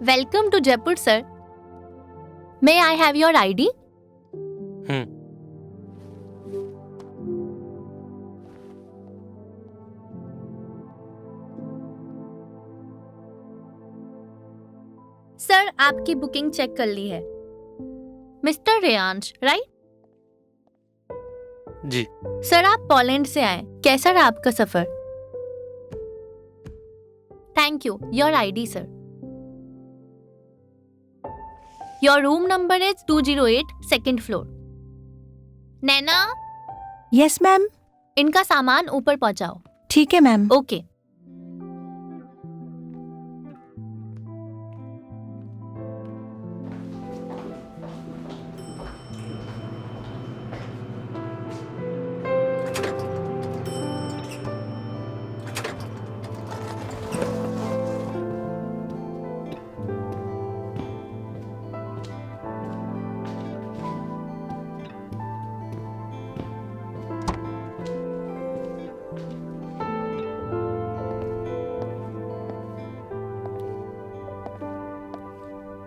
Welcome to Jaipur, sir. May I have your ID? Sir, आपकी booking check कर ली है। Mister Reyansh, right? जी। सर, आप पोलैंड से आए। कैसा रहा आपका सफर? Thank you. Your ID, sir. Your room number is 208, second floor. Naina, yes ma'am. इनका सामान ऊपर पहुंचाओ। ठीक है मैम। ओके।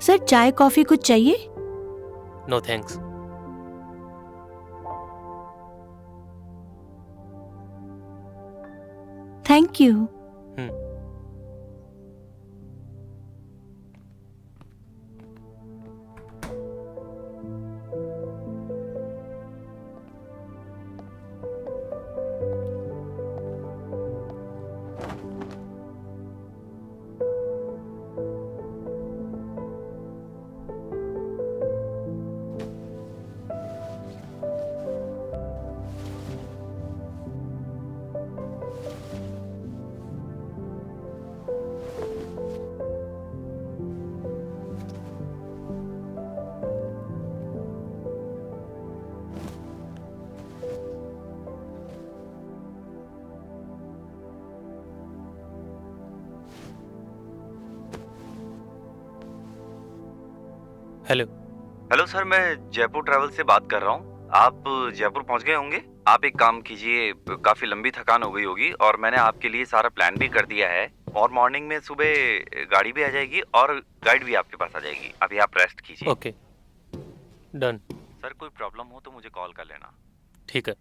सर, चाय कॉफी कुछ चाहिए? No thanks. Thank you. Hello sir, मैं जयपुर ट्रैवल से बात कर रहा हूँ। आप जयपुर पहुँच गए होंगे। आप एक काम कीजिए, काफ़ी लंबी थकान हो गई होगी और मैंने आपके लिए सारा प्लान भी कर दिया है और मॉर्निंग में सुबह गाड़ी भी आ जाएगी और गाइड भी आपके पास आ जाएगी। अभी आप रेस्ट कीजिए। Okay, done. सर, कोई प्रॉब्लम हो तो मुझे कॉल कर लेना। ठीक है।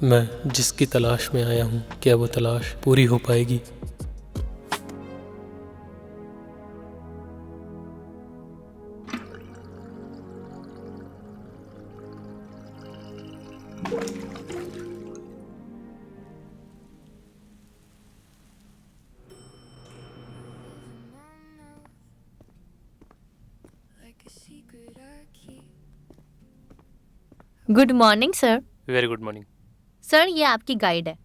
मैं जिसकी तलाश में आया हूँ, क्या वो तलाश पूरी हो पाएगी? Good morning sir. Very good morning. Sir ये आपकी गाइड है।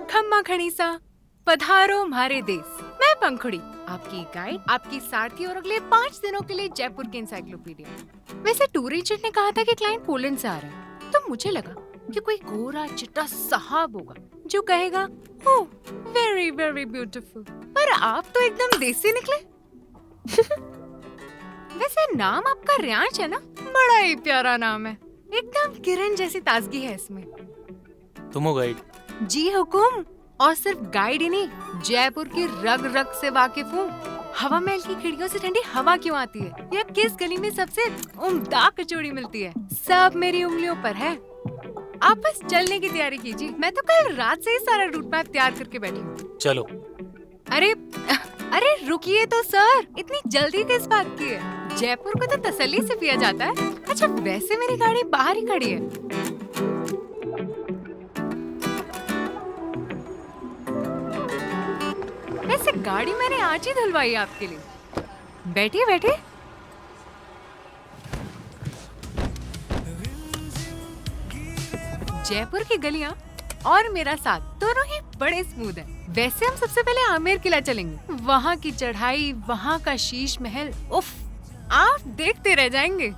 खम्मा खड़ीसा, पधारो हमारे देश। मैं पंखुड़ी, आपकी गाइड, आपकी सारथी और अगले 5 दिनों के लिए जयपुर की इंसाइक्लोपीडिया। वैसे टूर एजेंट ने कहा था कि क्लाइंट पोलैंड से आ रहा है, तो मुझे लगा कि कोई गोरा चिट्टा साहब होगा जो कहेगा ओह वेरी वेरी ब्यूटीफुल। पर आप तो एकदम देसी निकले। वैसे नाम आपका रियांश है ना? बड़ा ही प्यारा नाम है, एकदम किरण जैसी ताजगी है इसमें। तुम हो गाइड? जी हुकुम, और सिर्फ गाइड ही नहीं, जयपुर की रग रग से वाकिफ हूँ। हवा महल की खिड़कियों से ठंडी हवा क्यों आती है, या किस गली में सबसे उम्दा कचौड़ी मिलती है, सब मेरी उंगलियों पर है। आप बस चलने की तैयारी कीजिए, मैं तो कल रात से ही सारा रूट मैप तैयार करके बैठी हूँ। चलो। अरे अरे रुकिए तो सर, इतनी जल्दी किस बात की है? जयपुर को तो तसल्ली से पिया जाता है। अच्छा वैसे मेरी गाड़ी बाहर ही खड़ी है। वैसे गाड़ी मैंने आज ही धुलवाई है आपके लिए। बैठिए बैठिए। जयपुर की गलियां और मेरा साथ दोनों ही बड़े स्मूथ हैं। वैसे हम सबसे पहले आमेर किला चलेंगे। वहाँ की चढ़ाई, वहाँ का शीश महल, उफ, आप देखते रह जाएंगे।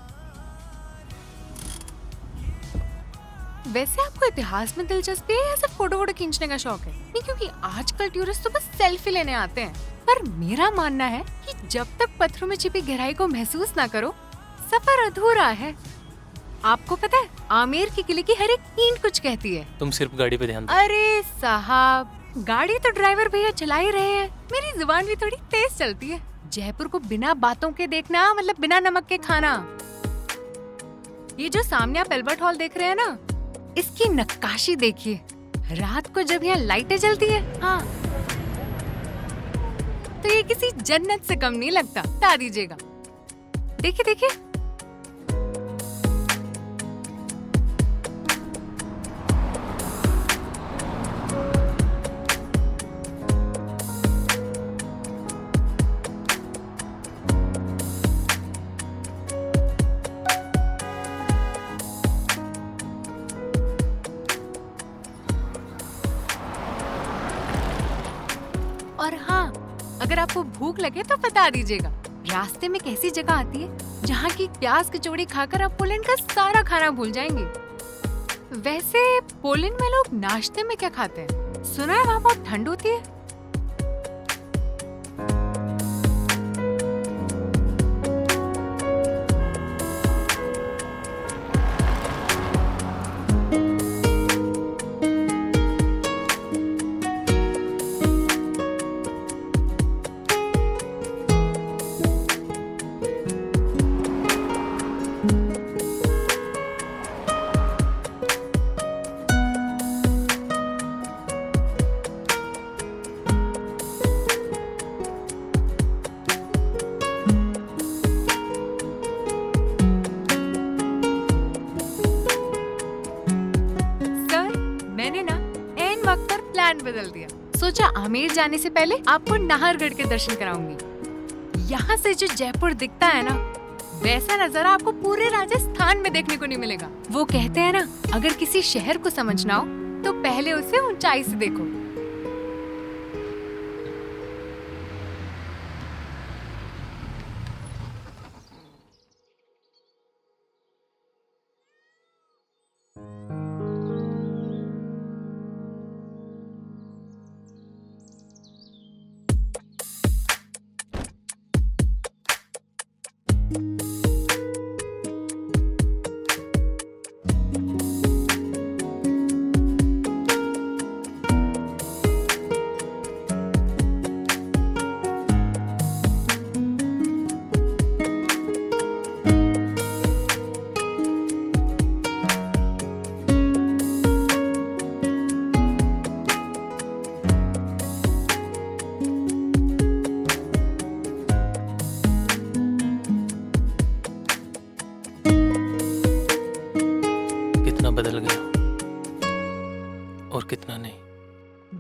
वैसे आपको इतिहास में दिलचस्पी है या सिर्फ फोटो खींचने का शौक है? नहीं, क्योंकि आजकल टूरिस्ट तो बस सेल्फी लेने आते हैं। पर मेरा मानना है कि जब तक पत्थरों में छिपी गहराई को महसूस ना करो, सफर अधूरा है। आपको पता है, आमेर की किले की हर एक ईंट कुछ कहती है। तुम सिर्फ गाड़ी पे ध्यान दो। अरे साहब, गाड़ी तो ड्राइवर भैया चला ही रहे हैं, मेरी जुबान भी थोड़ी तेज चलती है। जयपुर को बिना बातों के देखना मतलब बिना नमक के खाना। ये जो सामने आप एल्बर्ट हॉल देख रहे हैं ना, इसकी नक्काशी देखिए। रात को जब यहाँ लाइटें जलती है, हाँ, तो ये किसी जन्नत से कम नहीं लगता। बता दीजिएगा। देखिए देखिए। और हाँ, अगर आपको भूख लगे तो बता दीजिएगा। रास्ते में कैसी जगह आती है जहाँ की प्याज कचौड़ी खाकर आप पोलैंड का सारा खाना भूल जाएंगे। वैसे पोलैंड में लोग नाश्ते में क्या खाते हैं? सुना है वहाँ बहुत ठंड होती है। प्लान बदल दिया। सोचा आमेर जाने से पहले आपको नाहरगढ़ के दर्शन कराऊंगी। यहाँ से जो जयपुर दिखता है ना, वैसा नजारा आपको पूरे राजस्थान में देखने को नहीं मिलेगा। वो कहते हैं ना, अगर किसी शहर को समझना हो तो पहले उसे ऊंचाई से देखो।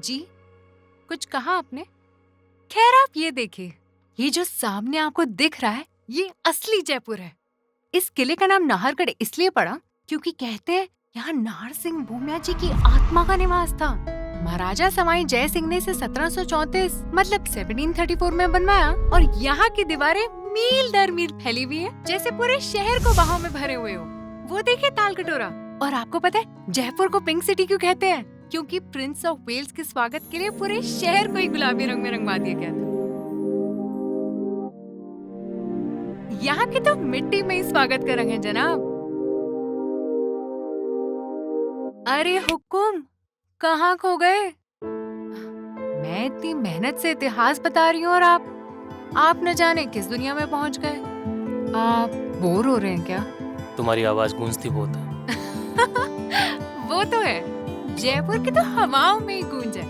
जी, कुछ कहा आपने? खैर आप ये देखिए, ये जो सामने आपको दिख रहा है ये असली जयपुर है। इस किले का नाम नाहरगढ़ इसलिए पड़ा क्योंकि कहते हैं यहाँ नाहर सिंह भूमिया जी की आत्मा का निवास था। महाराजा सवाई जय सिंह ने इसे 1734 मतलब 1734 में बनवाया और यहाँ की दीवारें मील दर मील फैली हुई है, जैसे पूरे शहर को बहाव में भरे हुए हो। वो देखिए ताल कटोरा। और आपको पता है जयपुर को पिंक सिटी क्यों कहते हैं? क्योंकि प्रिंस ऑफ वेल्स के स्वागत के लिए पूरे शहर को ही गुलाबी रंग में रंगवा दिया गया था। यहाँ के तो मिट्टी में ही स्वागत का रंग है जनाब। अरे हुकुम, कहाँ खो गए? मैं इतनी मेहनत से इतिहास बता रही हूँ और आप न जाने किस दुनिया में पहुँच गए। आप बोर हो रहे हैं क्या? तुम्हारी आवाज गूंजती बहुत है। वो तो है, जयपुर की तो हवाओं में ही गूंज है।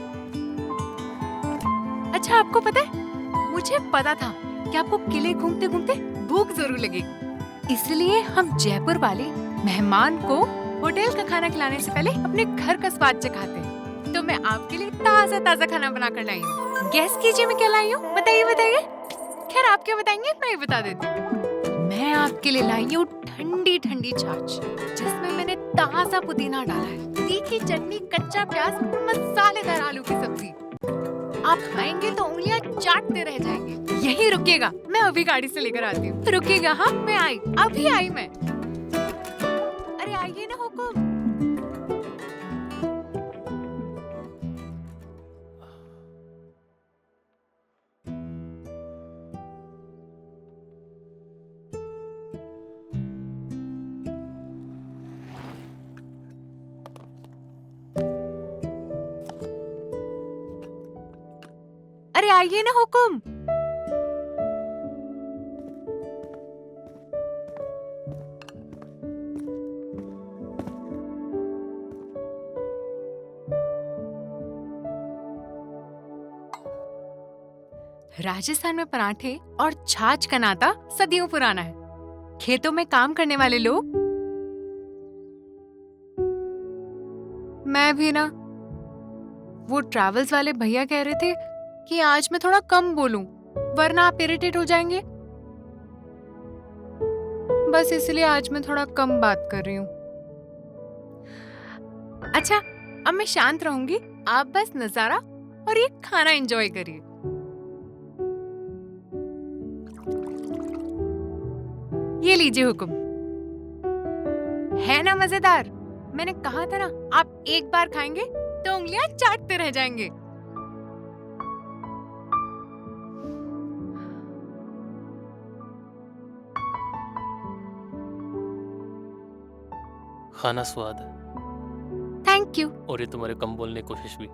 अच्छा आपको पता है, मुझे पता था कि आपको किले घूमते घूमते भूख जरूर लगेगी, इसलिए हम जयपुर वाले मेहमान को होटल का खाना खिलाने से पहले अपने घर का स्वाद चखाते हैं। तो मैं आपके लिए ताजा ताजा खाना बना कर लाई हूँ। गैस कीजिए मैं क्या लाई हूँ, बताइए बताइए। खैर आप क्या बताएंगे, मैं ही बता देती हूँ। मैं आपके लिए लाई हूँ ठंडी ठंडी छाछ, जिसमें मैंने ताजा पुदीना डाला है, तीखी चटनी, कच्चा प्याज और मसालेदार आलू की सब्जी। आप खाएंगे तो उंगलियां चाटते रह जाएंगे। यहीं रुकिएगा, मैं अभी गाड़ी से लेकर आती हूँ। रुकिएगा, हाँ मैं आई, अभी आई मैं। अरे आइए ना हुकुम। अरे आइए ना हुकुम। राजस्थान में पराठे और छाछ का नाता सदियों पुराना है। खेतों में काम करने वाले लोग, मैं भी ना, वो ट्रैवल्स वाले भैया कह रहे थे कि आज मैं थोड़ा कम बोलूं वरना आप इरिटेट हो जाएंगे, बस इसलिए आज मैं थोड़ा कम बात कर रही हूँ। अच्छा अब मैं शांत रहूंगी, आप बस नजारा और ये खाना एंजॉय करिए। ये लीजिए हुकुम, है ना मजेदार? मैंने कहा था ना, आप एक बार खाएंगे तो उंगलियां चाटते रह जाएंगे। खाना स्वाद है। Thank you. और ये तुम्हारे कम बोलने की कोशिश भी।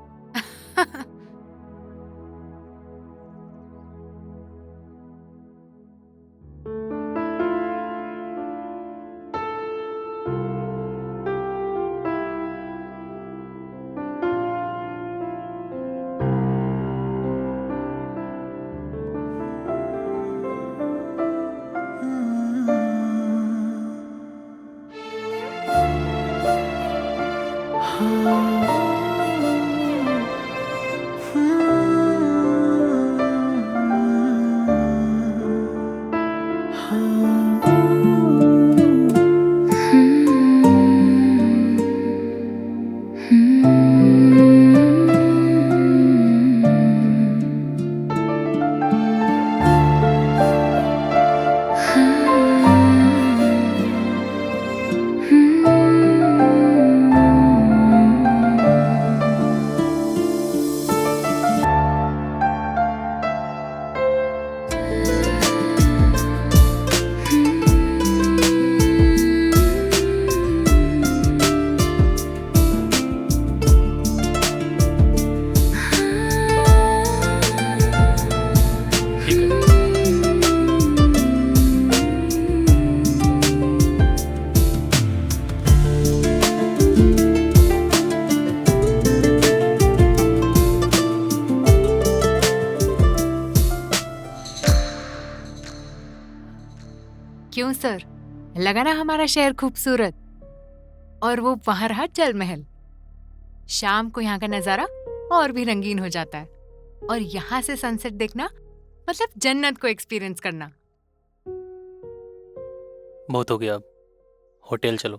क्यों सर, लगा ना हमारा शहर खूबसूरत? और वो वहां रहा जल महल। शाम को यहाँ का नजारा और भी रंगीन हो जाता है। और यहाँ से सनसेट देखना मतलब जन्नत को एक्सपीरियंस करना। बहुत हो गया, अब होटल चलो।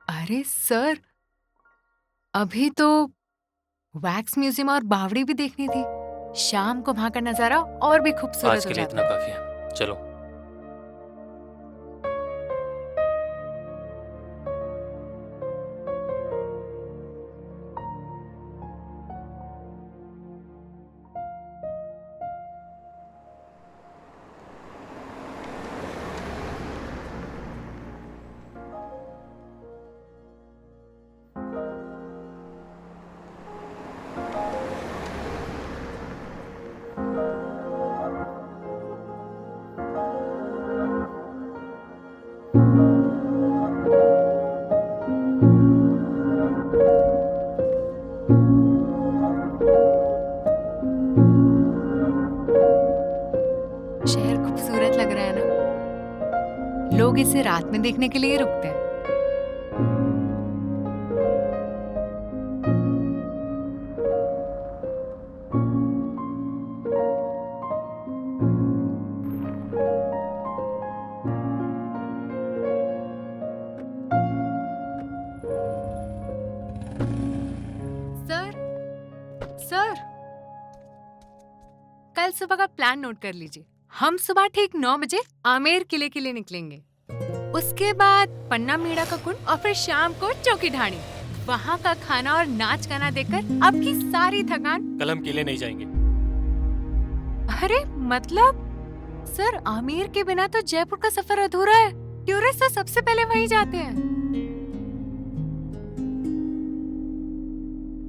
अरे सर, अभी तो वैक्स म्यूजियम और बावड़ी भी देखनी थी। शाम को वहां का नजारा और भी खूबसूरत आज हो के लिए जाता इतना है। काफी है, चलो। शहर खूबसूरत लग रहा है ना? लोग इसे रात में देखने के लिए रुकते हैं। सर, सर, कल सुबह का प्लान नोट कर लीजिए। हम सुबह ठीक 9 बजे आमेर किले के लिए निकलेंगे। उसके बाद पन्ना मीड़ा का कुंड और फिर शाम को चौकी ढाणी। वहाँ का खाना और नाच गाना देखकर आपकी सारी थकान। कल हम किले नहीं जाएंगे। अरे मतलब सर, आमेर के बिना तो जयपुर का सफर अधूरा है। टूरिस्ट तो सबसे पहले वहीं जाते हैं।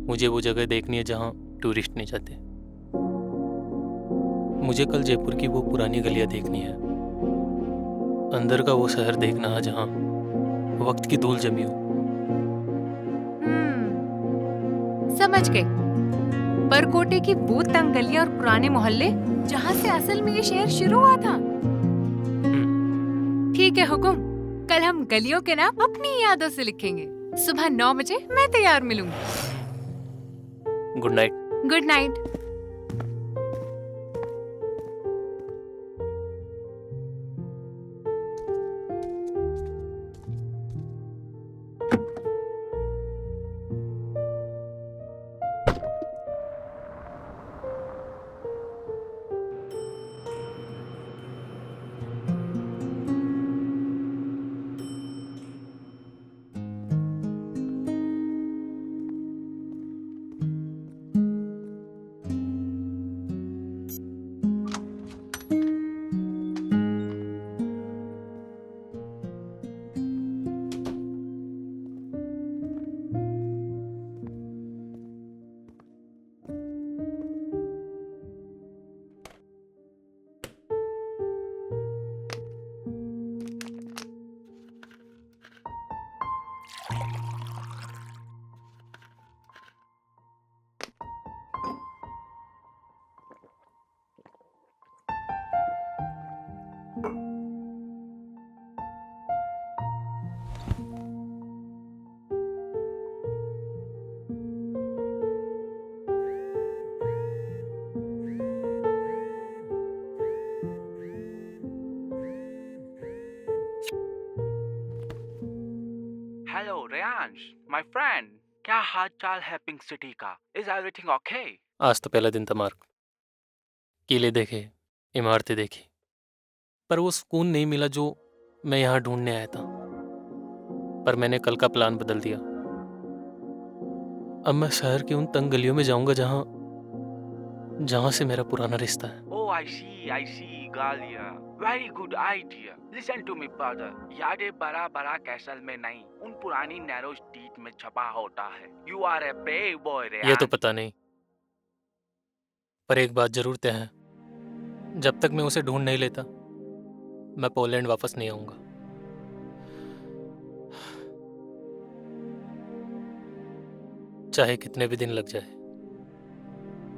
मुझे वो जगह देखनी है जहाँ टूरिस्ट नहीं जाते। मुझे कल जयपुर की वो पुरानी गलियां देखनी है, अंदर का वो शहर देखना है जहाँ वक्त की धूल जमी हो। समझ गए। परकोटे की वो तंग गलियां और पुराने मोहल्ले जहाँ से असल में ये शहर शुरू हुआ था। ठीक है हुकुम, कल हम गलियों के नाम अपनी यादों से लिखेंगे। सुबह 9 बजे मैं तैयार मिलूंगी। Good night. Good night. Hello Reyansh, my friend, क्या हाल चाल है पिंक सिटी का? Is everything okay? आज तो पहला दिन था मार्क। किले देखे, इमारतें देखी, पर वो सुकून नहीं मिला जो मैं यहाँ ढूंढने आया था। पर मैंने कल का प्लान बदल दिया। अब मैं शहर की उन तंग गलियों में जाऊंगा जहाँ से मेरा पुराना रिश्ता है। Oh, I see, Galia. Very good idea. Listen to me, brother. यादें बड़ा बड़ा कैसल में नहीं, उन पुरानी नैरो स्ट्रीट में छपा होता है। You are a brave boy, ये तो रेयांश। पता नहीं, पर एक बात जरूर तय है, जब तक मैं उसे ढूंढ नहीं लेता मैं पोलैंड वापस नहीं आऊंगा। चाहे कितने भी दिन लग जाए,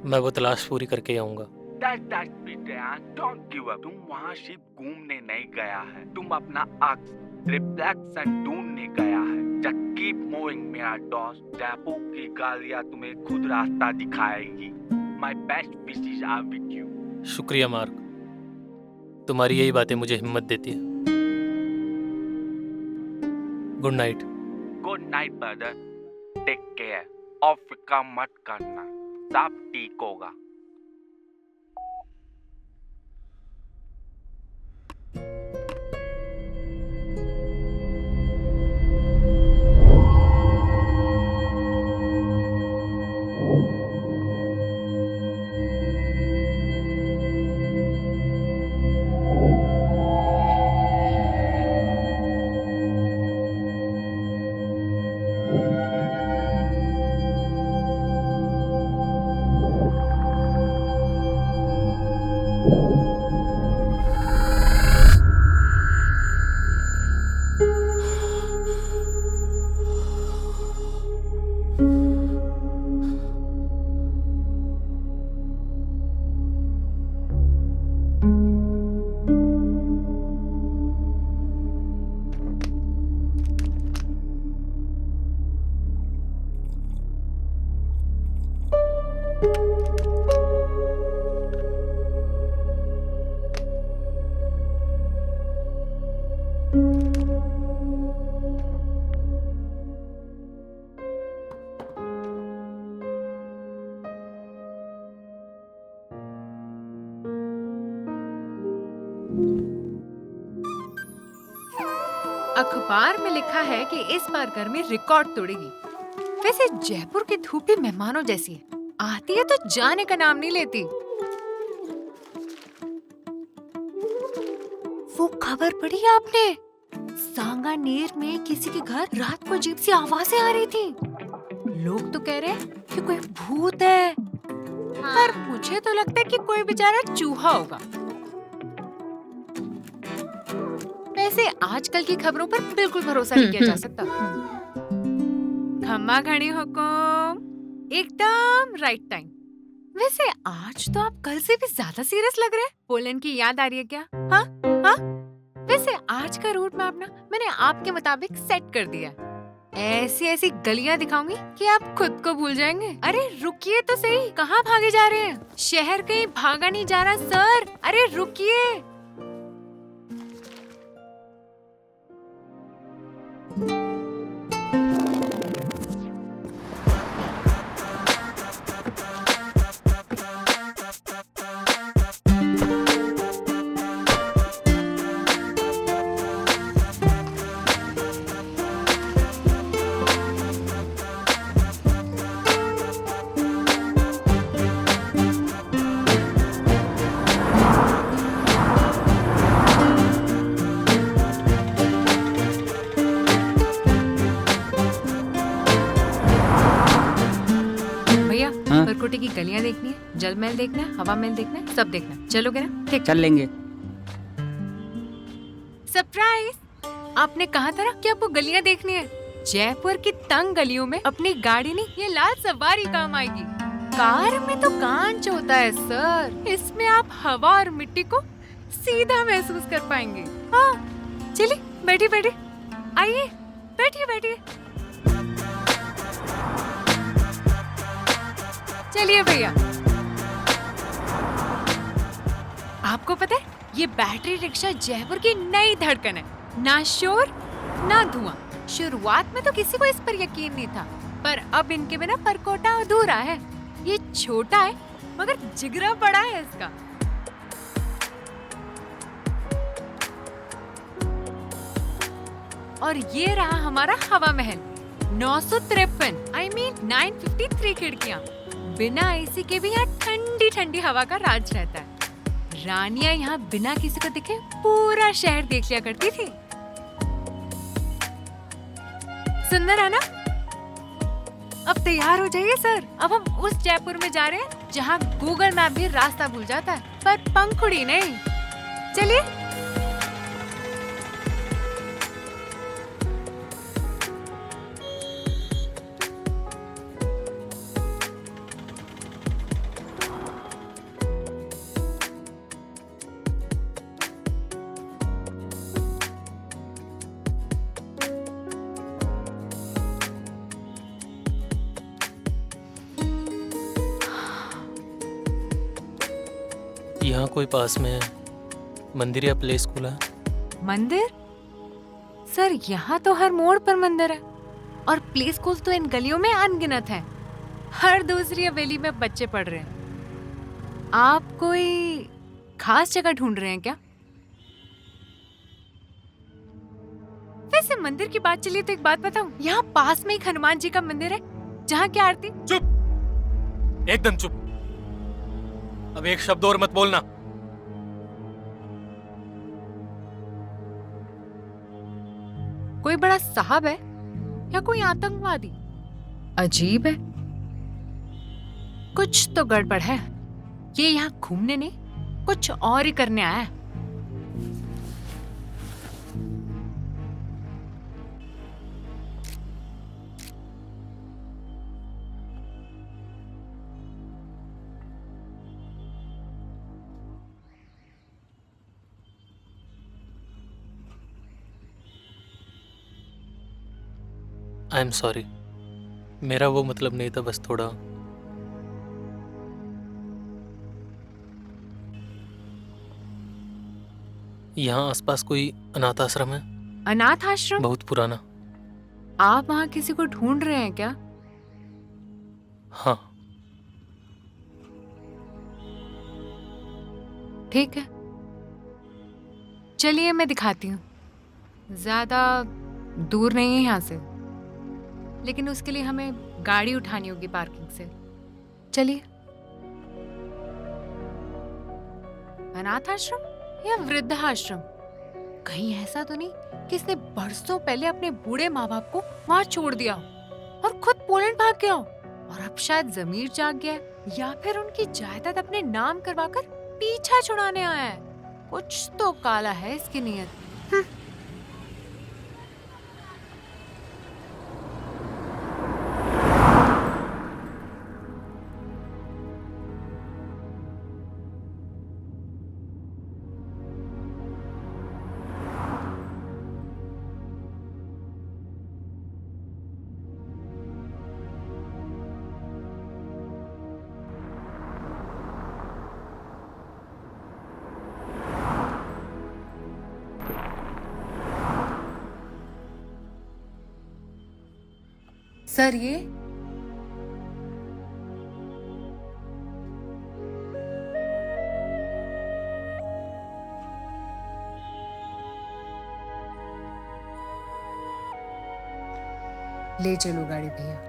मैं वो तलाश पूरी करके ही आऊंगा। That's it, Reyansh. Don't give up. तुम वहाँ सिर्फ घूमने नहीं गया है, तुम अपना अक्स रिफ्लेक्शन ढूंढने गया है। Just keep moving मेरा दोस्त, जयपुर की गालियां तुम्हें खुद रास्ता दिखाएगी। My best wishes are with you। शुक्रिया मार्क, तुम्हारी यही बातें मुझे हिम्मत देती है। Good night. Good night brother, take care, और फिक्र मत करना, सब ठीक होगा। अखबार में लिखा है कि इस बार गर्मी रिकॉर्ड तोड़ेगी। वैसे जयपुर की धूप भी मेहमानों जैसी है, आती है तो जाने का नाम नहीं लेती। वो खबर पढ़ी आपने? सांगानेर में किसी के घर रात को अजीब सी आवाजें आ रही थी। लोग तो कह रहे हैं कि कोई भूत है, पर मुझे तो लगता है कि कोई बेचारा चूहा होगा। वैसे आजकल की खबरों पर बिल्कुल भरोसा नहीं किया जा सकता। खम्मा घड़ी हुकुम, एकदम राइट टाइम। वैसे आज तो आप कल से भी ज्यादा सीरियस लग रहे हैं। पोलैंड की याद आ रही है क्या? हाँ हाँ। वैसे आज का रूट मैप ना मैंने आपके मुताबिक सेट कर दिया। ऐसी ऐसी गलियां दिखाऊंगी कि आप खुद को भूल जाएंगे। अरे रुकिए तो सही, कहाँ भागे जा रहे हैं? शहर कहीं भागा नहीं जा रहा सर, अरे रुकिए। परकोटे की गलियां देखनी है, जल महल देखना है, हवा महल देखना है, सब देखना है। चलोगे ना? ठीक, चल लेंगे। सरप्राइज! आपने कहा था ना कि आपको गलियां देखनी है। जयपुर की तंग गलियों में अपनी गाड़ी नहीं, ये लाल सवारी काम आएगी। कार में तो कांच होता है सर, इसमें आप हवा और मिट्टी को सीधा महसूस कर पाएंगे। हाँ चलिए, बैठिए बैठिए, आइए बैठिए बैठिए। चलिए भैया, आपको पता है ये बैटरी रिक्शा जयपुर की नई धड़कन है। ना शोर ना धुआं। शुरुआत में तो किसी को इस पर यकीन नहीं था, पर अब इनके बिना परकोटा अधूरा है। ये छोटा है मगर जिगरा बड़ा है इसका। और ये रहा हमारा हवा महल। 953 खिड़कियां। बिना एसी के भी यहाँ ठंडी ठंडी हवा का राज रहता है। रानियां यहाँ बिना किसी को दिखे पूरा शहर देख लिया करती थी। सुंदर है ना? अब तैयार हो जाइए सर, अब हम उस जयपुर में जा रहे हैं जहाँ गूगल मैप भी रास्ता भूल जाता है, पर पंखुड़ी नहीं। चलिए। यहाँ कोई पास में मंदिर या प्ले स्कूल है? मंदिर? सर यहाँ तो हर मोड़ पर मंदिर है और प्ले स्कूल तो इन गलियों में अनगिनत हैं। हर दूसरी हवेली में बच्चे पढ़ रहे हैं। आप कोई खास जगह ढूंढ रहे हैं क्या? वैसे मंदिर की बात चली तो एक बात बताऊं, यहाँ पास में एक हनुमान जी का मंदिर है जहाँ की आरती। चुप, एकदम चुप। अब एक शब्द और मत बोलना। कोई बड़ा साहब है या कोई आतंकवादी? अजीब है, कुछ तो गड़बड़ है। ये यहाँ घूमने नहीं, कुछ और ही करने आया है। आई एम सॉरी, मेरा वो मतलब नहीं था, बस थोड़ा। यहाँ आसपास कोई अनाथ आश्रम है? अनाथ आश्रम? बहुत पुराना। आप वहाँ किसी को ढूंढ रहे हैं क्या? हाँ। ठीक है, चलिए मैं दिखाती हूँ। ज्यादा दूर नहीं है यहाँ से, लेकिन उसके लिए हमें गाड़ी उठानी होगी पार्किंग से। चलिए। अनाथ आश्रम या वृद्धाश्रम? कहीं ऐसा तो नहीं कि इसने बरसों पहले अपने बूढ़े माँ बाप को वहां छोड़ दिया हो और खुद पोलैंड भाग गया हो और अब शायद जमीर जाग गया है, या फिर उनकी जायदाद अपने नाम करवाकर पीछा छुड़ाने आया है। कुछ तो काला है इसकी नीयत। सर ये ले चलो गाड़ी भैया।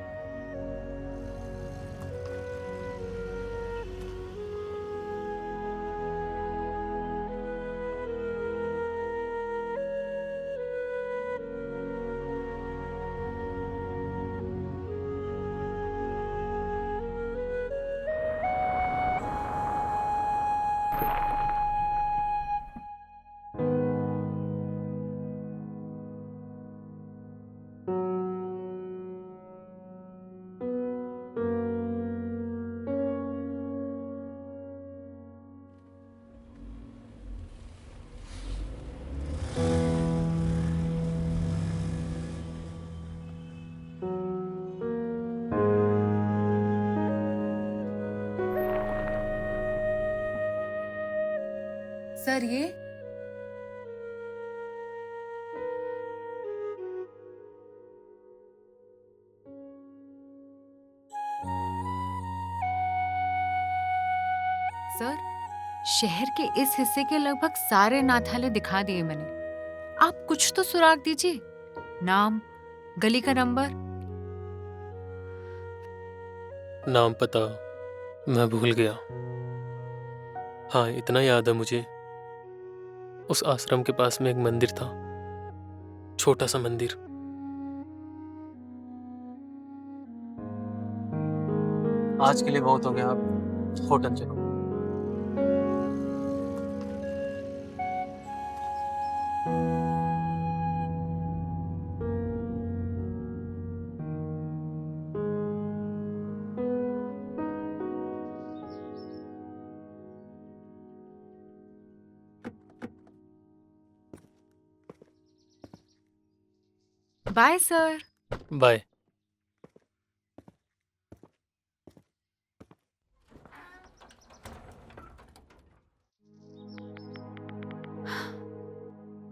सर ये सर शहर के इस हिस्से के लगभग सारे नाथालय दिखा दिए मैंने। आप कुछ तो सुराग दीजिए। नाम, गली का नंबर। नाम पता मैं भूल गया। हाँ, इतना याद है मुझे, उस आश्रम के पास में एक मंदिर था, छोटा सा मंदिर। आज के लिए बहुत हो गया, आप होटल चलो। Bye sir. बाय।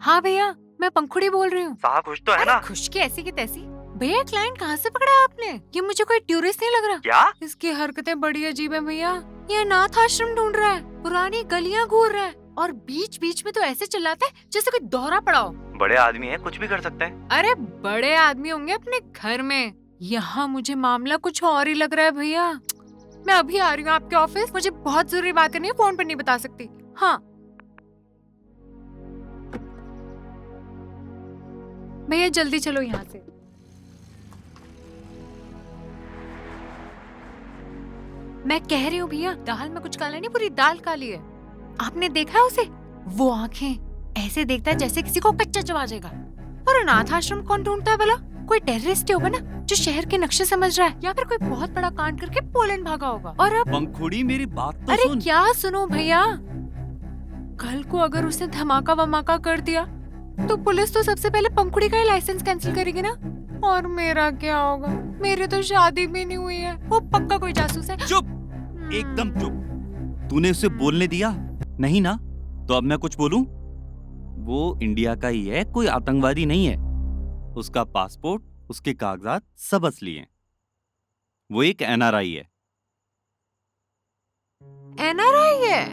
हाँ भैया, मैं पंखुड़ी बोल रही हूँ। साहब खुश तो है अरे ना? खुश की ऐसी की तैसी। भैया क्लाइंट कहाँ से पकड़ा आपने? ये मुझे कोई टूरिस्ट नहीं लग रहा। क्या? इसकी हरकतें बड़ी अजीब है भैया। ये अनाथ आश्रम ढूंढ रहा है, पुरानी गलियां घूर रहा है और बीच बीच में तो ऐसे चिल्लाता है जैसे कोई दौरा पड़ा हो। बड़े आदमी है, कुछ भी कर सकते हैं। अरे बड़े आदमी होंगे अपने घर में, यहाँ मुझे मामला कुछ और ही लग रहा है भैया। मैं अभी आ रही हूँ आपके ऑफिस, मुझे बहुत जरूरी बात करनी है, फोन पर नहीं बता सकती। हाँ भैया जल्दी चलो यहाँ से। मैं कह रही हूँ भैया, दाल में कुछ काला नहीं, पूरी दाल काली है। आपने देखा है उसे? वो आंखें ऐसे देखता है जैसे किसी को कच्चा चबा जाएगा। और अनाथ आश्रम कौन ढूंढता है भला? कोई टेररिस्ट ही होगा ना, जो शहर के नक्शे समझ रहा है, या फिर कोई बहुत बड़ा कांड करके पोलैंड भागा होगा। और अब पंखुड़ी मेरी बात तो अरे सुन। क्या सुनो भैया, कल को अगर उसने धमाका वमाका कर दिया तो पुलिस तो सबसे पहले पंखुड़ी का ही लाइसेंस कैंसिल करेगी ना। और मेरा क्या होगा? मेरी तो शादी भी नहीं हुई है। वो पक्का कोई जासूस है। चुप, एकदम चुप। तूने उसे बोलने दिया नहीं ना, तो अब मैं कुछ बोलूं? वो इंडिया का ही है, कोई आतंकवादी नहीं है। उसका पासपोर्ट, उसके कागजात सब असली हैं। वो एक एनआरआई है। एनआरआई है?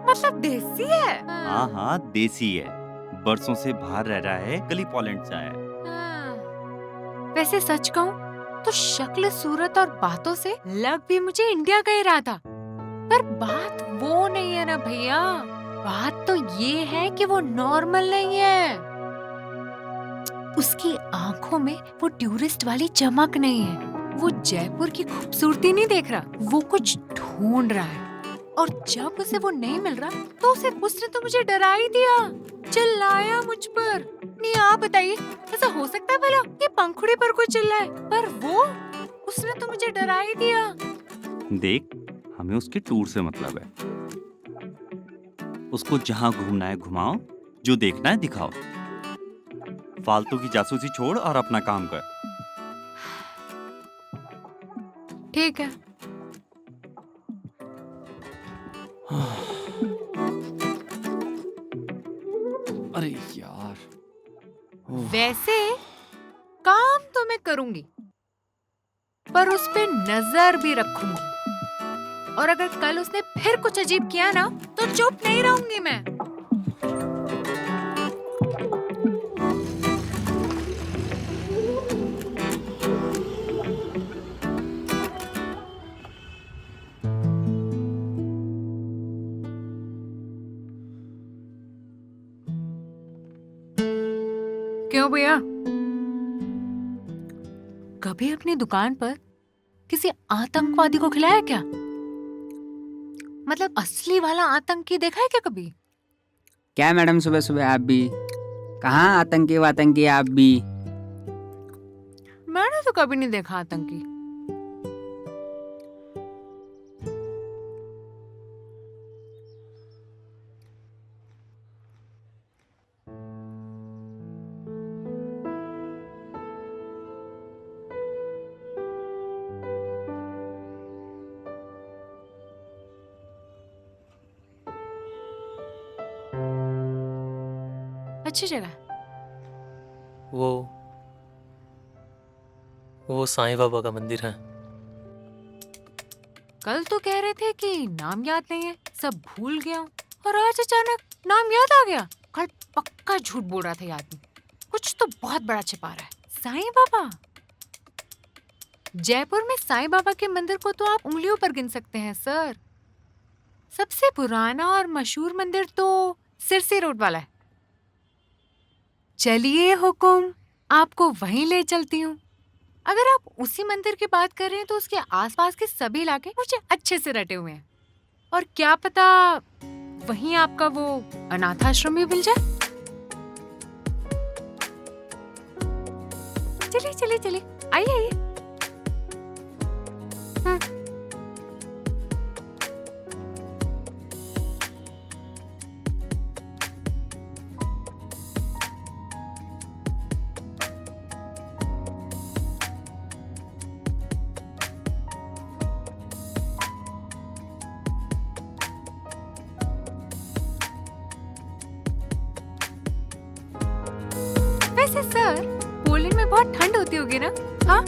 मतलब देसी है? हाँ हाँ, देसी है। बरसों से बाहर रह रहा है, कल ही पोलैंड से आया है। हाँ। वैसे सच कहूँ तो शक्ल सूरत और बातों से लग भी मुझे इंडिया का ही रहा था, पर बात वो नहीं है ना भैया। बात तो ये है कि वो नॉर्मल नहीं है। उसकी आंखों में वो टूरिस्ट वाली चमक नहीं है। वो जयपुर की खूबसूरती नहीं देख रहा, वो कुछ ढूंढ रहा है। और जब उसे वो नहीं मिल रहा तो उसने तो मुझे डरा ही दिया, चिल्लाया मुझ पर। नहीं आप बताइए, ऐसा हो सकता है भला कि पंखुड़ी पर कोई चिल्लाए? पर उसने तो मुझे डरा ही दिया। देख, हमें उसके टूर से मतलब है। उसको जहां घूमना है घुमाओ, जो देखना है दिखाओ। फालतू की जासूसी छोड़ और अपना काम कर। ठीक है। अरे यार, वैसे काम तो मैं करूंगी, पर उस पे नजर भी रखूंगी। और अगर कल उसने फिर कुछ अजीब किया ना, तो चुप नहीं रहूंगी मैं। क्यों भैया, कभी अपनी दुकान पर किसी आतंकवादी को खिलाया क्या? मतलब असली वाला आतंकी देखा है क्या कभी? क्या मैडम, सुबह सुबह आप भी? कहाँ आतंकी वातंकी आप भी? मैंने तो कभी नहीं देखा आतंकी। अच्छी जगह। वो साईं बाबा का मंदिर है। कल तो कह रहे थे कि नाम याद नहीं है, सब भूल गया हूँ, और आज अचानक नाम याद आ गया। कल पक्का झूठ बोल रहा था ये आदमी, कुछ तो बहुत बड़ा छिपा रहा है। साईं बाबा? जयपुर में साईं बाबा के मंदिर को तो आप उंगलियों पर गिन सकते हैं सर। सबसे पुराना और मशहूर मंदिर तो सिरसी रोड वाला है। चलिए हुकुम, आपको वहीं ले चलती हूँ। अगर आप उसी मंदिर की बात कर रहे हैं तो उसके आसपास के सभी इलाके मुझे अच्छे से रटे हुए हैं, और क्या पता वहीं आपका वो अनाथ आश्रम भी मिल जाए। चलिए चलिए चलिए, आइए आइए। वैसे सर, पोलैंड में बहुत ठंड होती होगी ना? हाँ?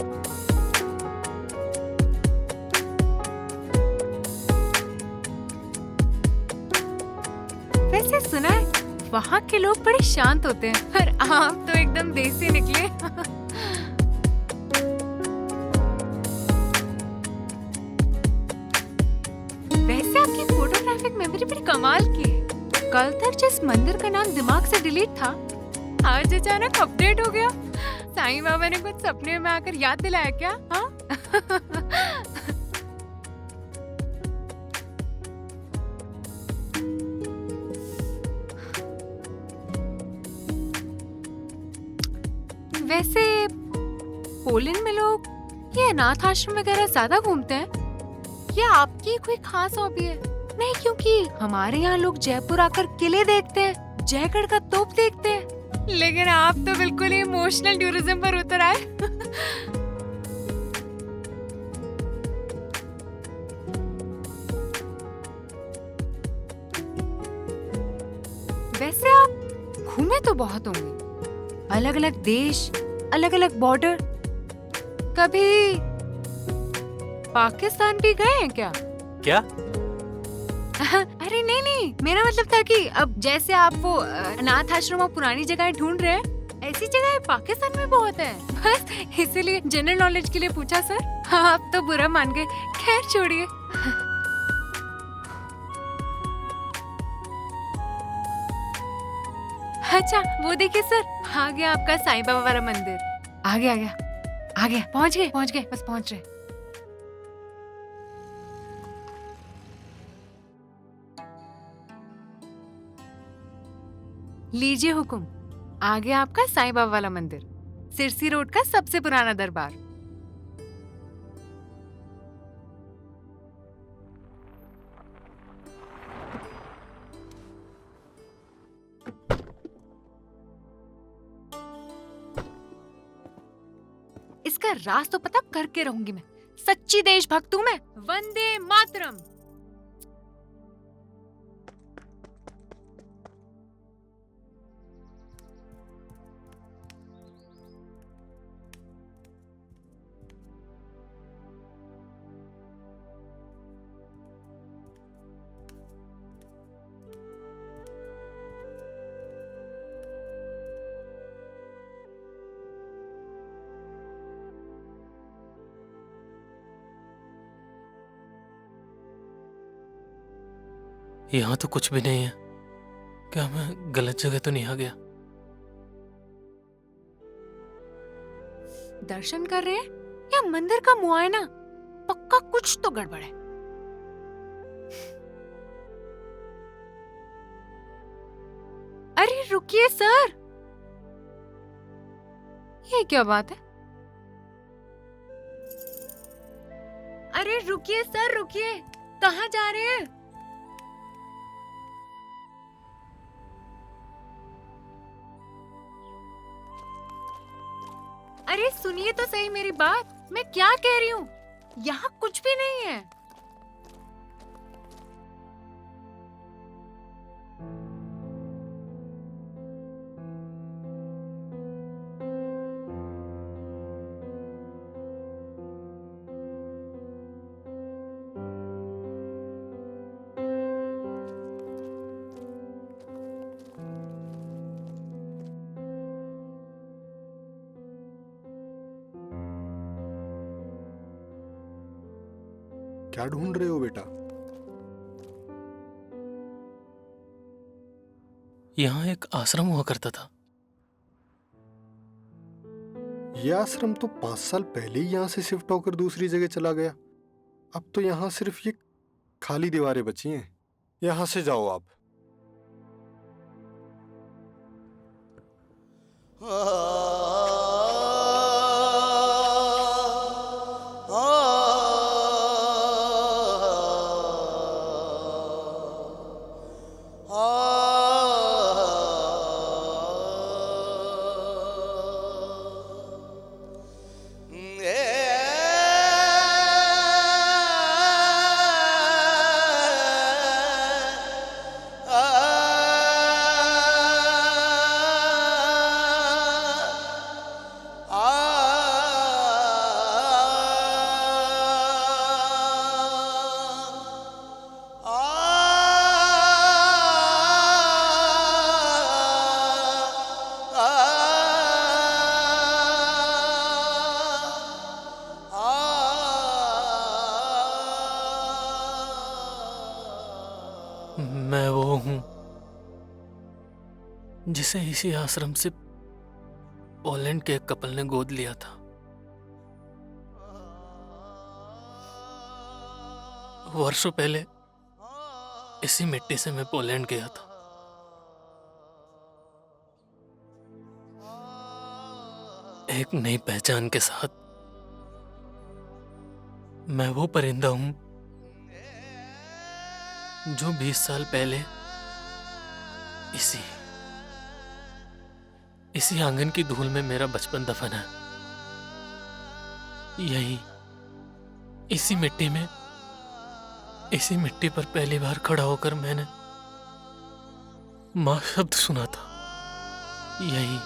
वैसे सुना है वहाँ के लोग बड़े शांत होते हैं, और आप तो एकदम देसी निकले। वैसे आपकी फोटोग्राफिक मेमोरी बड़ी कमाल की है। कल तक जिस मंदिर का नाम दिमाग से डिलीट था, आज अचानक अपडेट हो गया। साईं बाबा ने कुछ सपने में आकर याद दिलाया क्या? हाँ? वैसे पोलैंड में लोग ये अनाथ आश्रम वगैरह ज्यादा घूमते हैं, या आपकी कोई खास हॉबी है? नहीं, क्योंकि हमारे यहाँ लोग जयपुर आकर किले देखते हैं, जयगढ़ का तोप देखते हैं, लेकिन आप तो बिल्कुल ही इमोशनल टूरिज्म पर उतर आए। वैसे आप घूमे तो बहुत होंगे, अलग अलग देश, अलग अलग बॉर्डर। कभी पाकिस्तान भी गए हैं क्या? क्या? अरे नहीं नहीं, मेरा मतलब था कि अब जैसे आप वो अनाथ आश्रम और पुरानी जगह ढूंढ रहे हैं, ऐसी जगह पाकिस्तान में बहुत है। बस इसीलिए जनरल नॉलेज के लिए पूछा सर। आप तो बुरा मान गए, खैर छोड़िए। अच्छा वो देखिए सर, आ गया आपका साईं बाबा वाला मंदिर। आ गया आ गया आ गया, पहुंच गए, बस पहुंच रहे। लीजिए हुकुम, आ गया आपका साईं बाबा वाला मंदिर, सिरसी रोड का सबसे पुराना दरबार। इसका राज तो पता करके रहूंगी मैं। सच्ची देशभक्त हूं मैं। वंदे मातरम। यहाँ तो कुछ भी नहीं है। क्या मैं गलत जगह तो नहीं आ गया? दर्शन कर रहे हैं या मंदिर का मुआयना? पक्का कुछ तो गड़बड़ है। अरे रुकिए सर, ये क्या बात है? अरे रुकिए सर, रुकिए, कहाँ जा रहे हैं? अरे सुनिए तो सही मेरी बात, मैं क्या कह रही हूँ। यहाँ कुछ भी नहीं है। क्या ढूंढ रहे हो बेटा? यहाँ एक आश्रम हुआ करता था। यह आश्रम तो 5 साल पहले ही यहाँ से शिफ्ट होकर दूसरी जगह चला गया। अब तो यहाँ सिर्फ ये खाली दीवारें बची हैं। यहाँ से जाओ आप। मैं वो हूं जिसे इसी आश्रम से पोलैंड के एक कपल ने गोद लिया था। वर्षों पहले इसी मिट्टी से मैं पोलैंड गया था। एक नई पहचान के साथ। मैं वो परिंदा हूं जो 20 साल पहले इसी आंगन की धूल में मेरा बचपन दफन है। यही इसी मिट्टी पर पहली बार खड़ा होकर मैंने मां शब्द सुना था। यही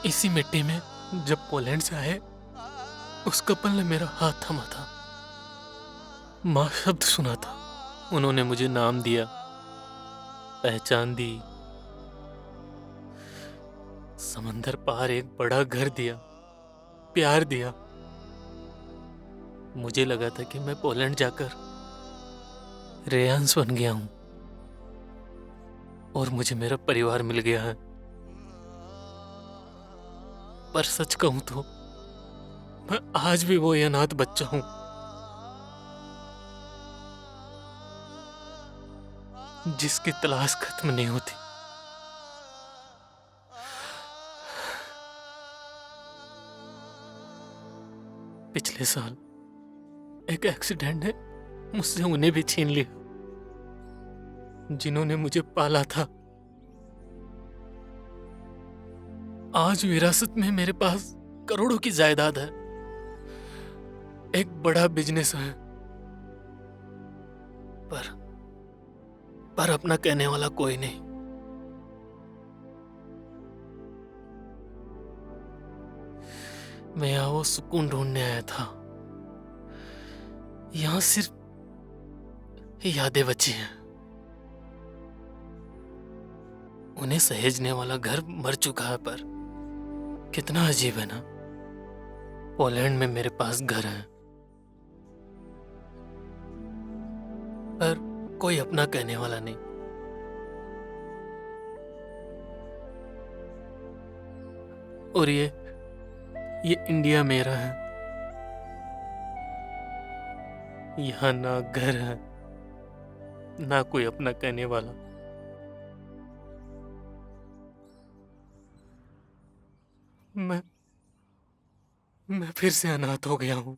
इसी मिट्टी में जब पोलैंड से आए उस कपल ने मेरा हाथ थमा था, मां शब्द सुना था। उन्होंने मुझे नाम दिया, पहचान दी, समंदर पार एक बड़ा घर दिया, प्यार दिया। मुझे लगा था कि मैं पोलैंड जाकर रेयांस बन गया हूं और मुझे मेरा परिवार मिल गया है। पर सच कहूं तो मैं आज भी वो अनाथ बच्चा हूं जिसकी तलाश खत्म नहीं होती। पिछले साल एक एक्सीडेंट ने मुझसे उन्हें भी छीन लिया जिन्होंने मुझे पाला था। आज विरासत में मेरे पास करोड़ों की जायदाद है, एक बड़ा बिजनेस है, पर अपना कहने वाला कोई नहीं। मैं यहाँ वो सुकून ढूंढने आया था। यहाँ सिर्फ यादें बची हैं। उन्हें सहेजने वाला घर मर चुका है, पर कितना अजीब है ना, पोलैंड में मेरे पास घर है पर कोई अपना कहने वाला नहीं। और ये इंडिया मेरा है। यहां ना घर है ना कोई अपना कहने वाला। मैं फिर से अनाथ हो गया हूं।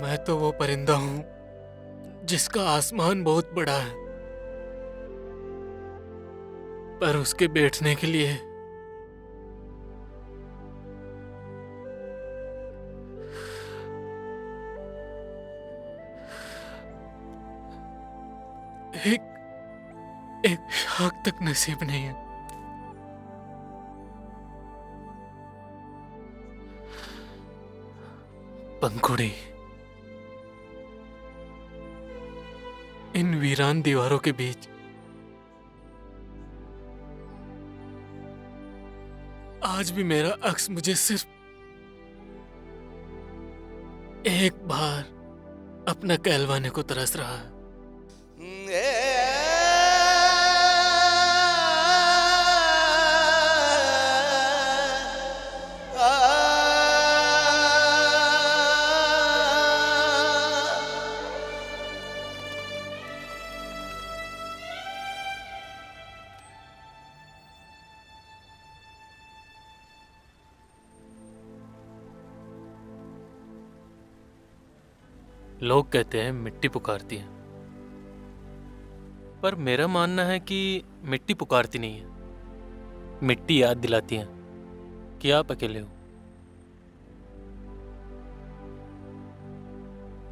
मैं तो वो परिंदा हूं जिसका आसमान बहुत बड़ा है, पर उसके बैठने के लिए एक शाख तक नसीब नहीं है। पंखुड़ी, इन वीरान दीवारों के बीच आज भी मेरा अक्स मुझे सिर्फ एक बार अपना कहलवाने को तरस रहा है। लोग कहते हैं मिट्टी पुकारती है, पर मेरा मानना है कि मिट्टी पुकारती नहीं है, मिट्टी याद दिलाती है कि आप अकेले हो।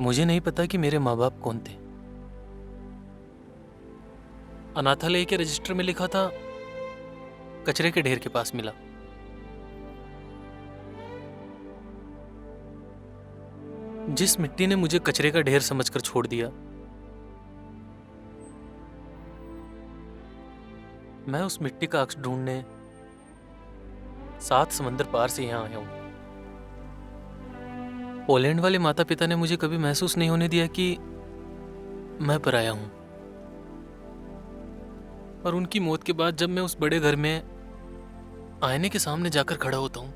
मुझे नहीं पता कि मेरे माँ बाप कौन थे। अनाथालय के रजिस्टर में लिखा था कचरे के ढेर के पास मिला। जिस मिट्टी ने मुझे कचरे का ढेर समझकर छोड़ दिया, मैं उस मिट्टी का अक्स ढूंढने 7 समंदर पार से यहां आया हूं। पोलैंड वाले माता पिता ने मुझे कभी महसूस नहीं होने दिया कि मैं पराया हूं। और उनकी मौत के बाद जब मैं उस बड़े घर में आईने के सामने जाकर खड़ा होता हूं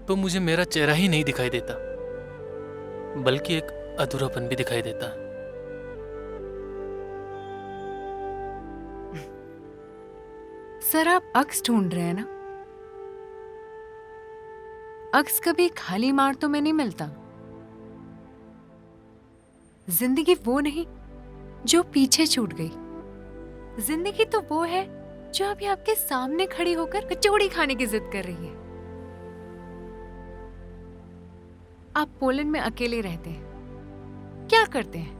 तो मुझे मेरा चेहरा ही नहीं दिखाई देता, बल्कि एक अधूरापन भी दिखाई देता है। सर आप अक्स ढूंढ रहे हैं ना? अक्स कभी खाली मार्तों में नहीं मिलता। जिंदगी वो नहीं जो पीछे छूट गई। जिंदगी तो वो है जो अभी आपके सामने खड़ी होकर कचौड़ी खाने की जिद कर रही है। आप पोलैंड में अकेले रहते हैं, क्या करते हैं?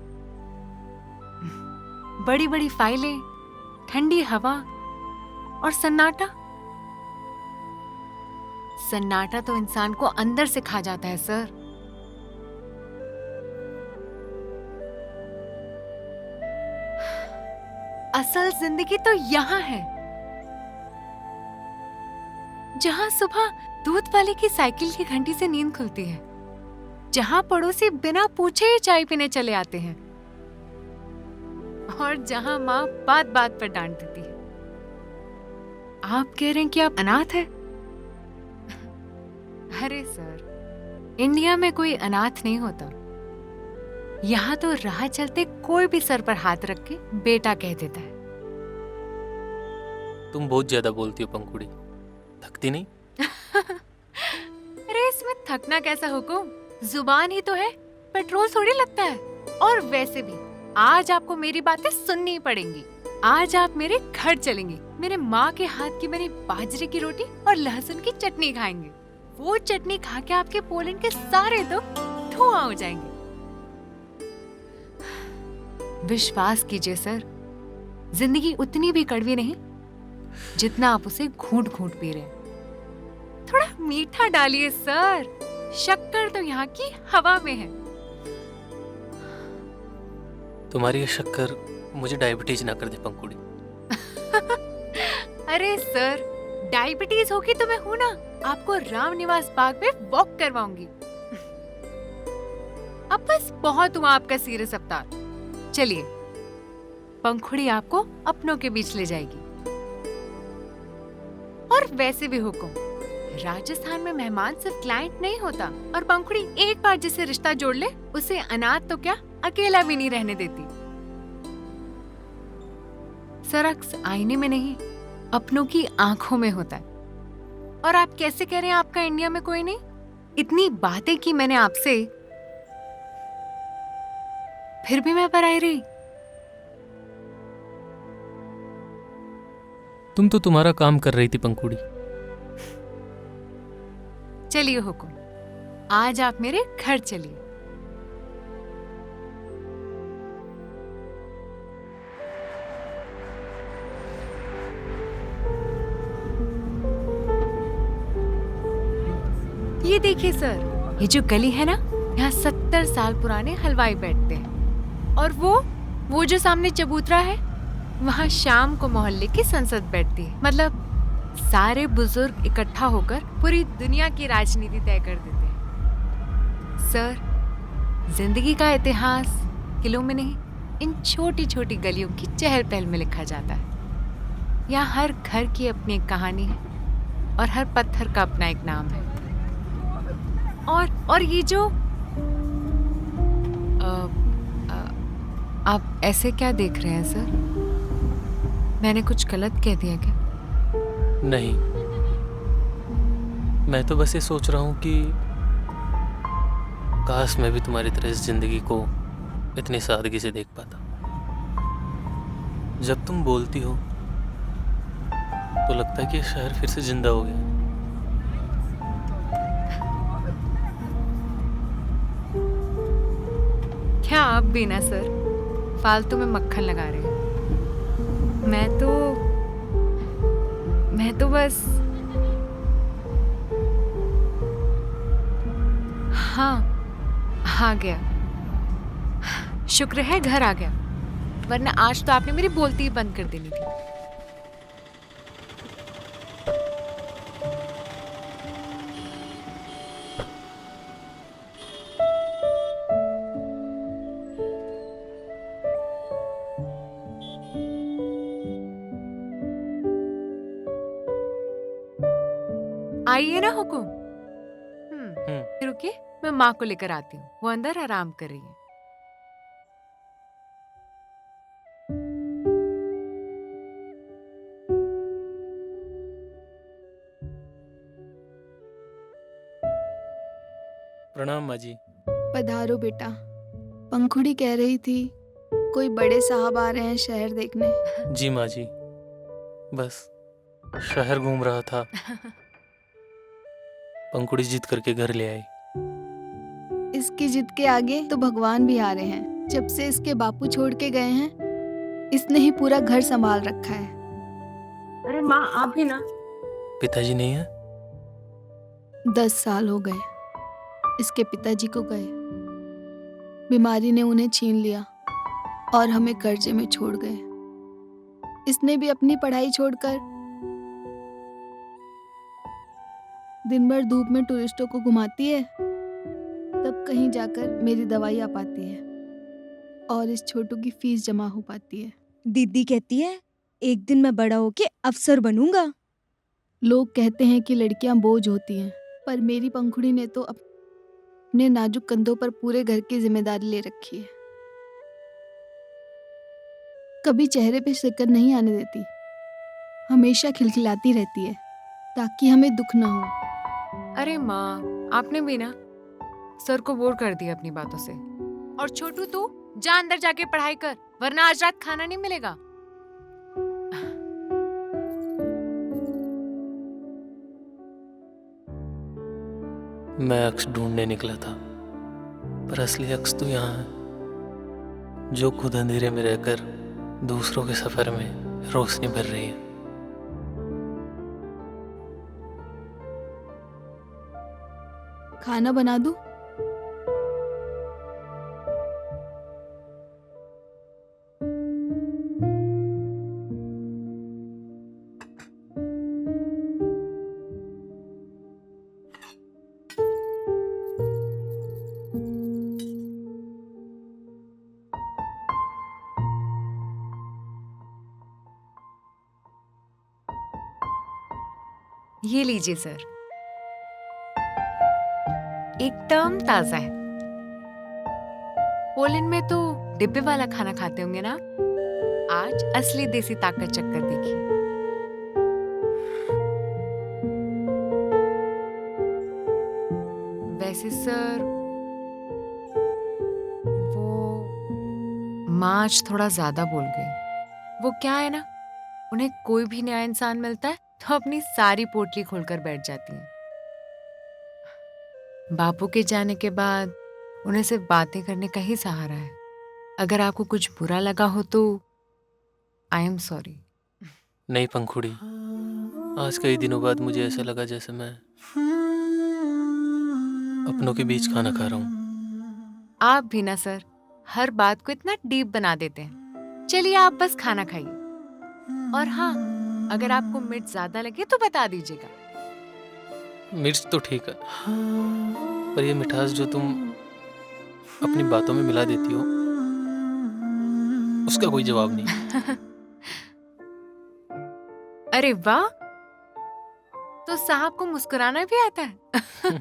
बड़ी बड़ी फाइलें, ठंडी हवा और सन्नाटा। सन्नाटा तो इंसान को अंदर से खा जाता है सर। असल जिंदगी तो यहाँ है, जहां सुबह दूध वाले की साइकिल की घंटी से नींद खुलती है, जहां पड़ोसी बिना पूछे ही चाय पीने चले आते हैं, और जहां माँ बात बात पर डांट देती है। आप कह रहे हैं कि आप अनाथ हैं? अरे सर, इंडिया में कोई अनाथ नहीं होता। यहाँ तो राह चलते कोई भी सर पर हाथ रख के बेटा कह देता है। तुम बहुत ज्यादा बोलती हो पंखुड़ी, थकती नहीं? अरे इसमें थकना कैसा हुकुम, जुबान ही तो है, पेट्रोल थोड़ी लगता है। और वैसे भी आज आपको मेरी बातें सुननी पड़ेंगी। आज आप मेरे घर चलेंगे, मेरे माँ के हाथ की बनी बाजरे की रोटी और लहसुन की चटनी खाएंगे। वो चटनी खा के आपके पोलैंड के सारे दुख धुआं हो जाएंगे। विश्वास कीजिए सर, जिंदगी उतनी भी कड़वी नहीं जितना आप उसे घूंट घूंट पी रहे हैं। थोड़ा मीठा डालिए सर, शक्कर तो यहाँ की हवा में है। तुम्हारी ये शक्कर मुझे डायबिटीज ना कर दे पंखुड़ी। अरे सर, डायबिटीज होगी तो मैं हूं ना, आपको रामनिवास बाग में वॉक करवाऊंगी। अब बस बहुत हुआ आपका सीरियस अवतार। चलिए, पंखुड़ी आपको अपनों के बीच ले जाएगी। और वैसे भी हुकुम, राजस्थान में मेहमान सिर्फ क्लाइंट नहीं होता, और पंखुड़ी एक बार जिसे रिश्ता जोड़ ले उसे अनाथ तो क्या अकेला भी नहीं रहने देती। सर, अक्स आईने में नहीं, अपनों की आंखों में होता है। और आप कैसे कह रहे हैं आपका इंडिया में कोई नहीं? इतनी बातें की मैंने आपसे, फिर भी मैं पराई रही। तुम तो तुम्हारा काम कर रही थी पंखुड़ी। चलिए हुकुम, आज आप मेरे घर चलिए। ये देखिए सर, ये जो गली है ना, यहाँ 70 साल पुराने हलवाई बैठते हैं। और वो जो सामने चबूतरा है, वहाँ शाम को मोहल्ले की संसद बैठती है। मतलब सारे बुजुर्ग इकट्ठा होकर पूरी दुनिया की राजनीति तय कर देते हैं। सर, जिंदगी का इतिहास किलों में नहीं, इन छोटी छोटी गलियों की चहल पहल में लिखा जाता है। यहाँ हर घर की अपनी एक कहानी है और हर पत्थर का अपना एक नाम है। और ये जो आप ऐसे क्या देख रहे हैं सर? मैंने कुछ गलत कह दिया क्या? नहीं, मैं तो बस ये सोच रहा हूँ कि काश मैं भी तुम्हारी तरह इस जिंदगी को इतनी सादगी से देख पाता। जब तुम बोलती हो तो लगता है कि ये शहर फिर से जिंदा हो गया। क्या आप भी ना सर फालतू में मक्खन लगा रहे हैं। मैं तो बस हाँ आ गया। शुक्र है घर आ गया, वरना आज तो आपने मेरी बोलती ही बंद कर देनी थी। आइए ना हुकुम। रुकिए, मैं माँ को लेकर आती हूँ, वो अंदर आराम कर रही है। प्रणाम माँ जी। पधारो बेटा। पंखुड़ी कह रही थी कोई बड़े साहब आ रहे हैं शहर देखने। जी माँ जी, बस शहर घूम रहा था, पंखुड़ी जिद करके घर ले आई। इसकी जिद के आगे तो भगवान भी हारे हैं। जब से इसके बापू छोड़ के गए हैं, इसने ही पूरा घर संभाल रखा है। अरे माँ आप भी ना। पिताजी नहीं है? 10 साल हो गए इसके पिताजी को गए। बीमारी ने उन्हें छीन लिया और हमें कर्जे में छोड़ गए। इसने भी अपनी पढ़ाई छोड़कर दिन भर धूप में टूरिस्टों को घुमाती है, तब कहीं जाकर मेरी दवाई आ पाती है और इस छोटू की फीस जमा हो पाती है। दीदी कहती है एक दिन मैं बड़ा होके अफसर बनूंगा। लोग कहते हैं कि लड़कियां बोझ होती हैं, पर मेरी पंखुड़ी ने तो अपने नाजुक कंधों पर पूरे घर की जिम्मेदारी ले रखी है। कभी चेहरे पे शिकन नहीं आने देती, हमेशा खिलखिलाती रहती है ताकि हमें दुख ना हो। अरे माँ, आपने भी ना सर को बोर कर दिया अपनी बातों से। और छोटू तू जा अंदर जाके पढ़ाई कर, वरना आज रात खाना नहीं मिलेगा। मैं अक्स ढूंढने निकला था, पर असली अक्स तो यहाँ है, जो खुद अंधेरे में रहकर दूसरों के सफर में रोशनी भर रही है। खाना बना दूं? ये लीजिए सर, एकदम ताजा है। पोलैंड में तो डिब्बे वाला खाना खाते होंगे ना, आज असली देसी ताकत चक्कर देखिए। वैसे सर, वो माँ आज थोड़ा ज्यादा बोल गई। वो क्या है ना, उन्हें कोई भी नया इंसान मिलता है तो अपनी सारी पोटली खोलकर बैठ जाती हैं। बापू के जाने के बाद उन्हें सिर्फ बातें करने का ही सहारा है। अगर आपको कुछ बुरा लगा हो तो आई एम सॉरी। नहीं पंखुड़ी, आज कई दिनों बाद मुझे ऐसा लगा जैसे मैं अपनों के बीच खाना खा रहा हूँ। आप भी ना सर, हर बात को इतना डीप बना देते हैं। चलिए आप बस खाना खाइए, और हाँ, अगर आपको मिर्च ज्यादा लगे तो बता दीजिएगा। मिर्च तो ठीक है, पर ये मिठास जो तुम अपनी बातों में मिला देती हो, उसका कोई जवाब नहीं। अरे वाह, तो साहब को मुस्कुराना भी आता है।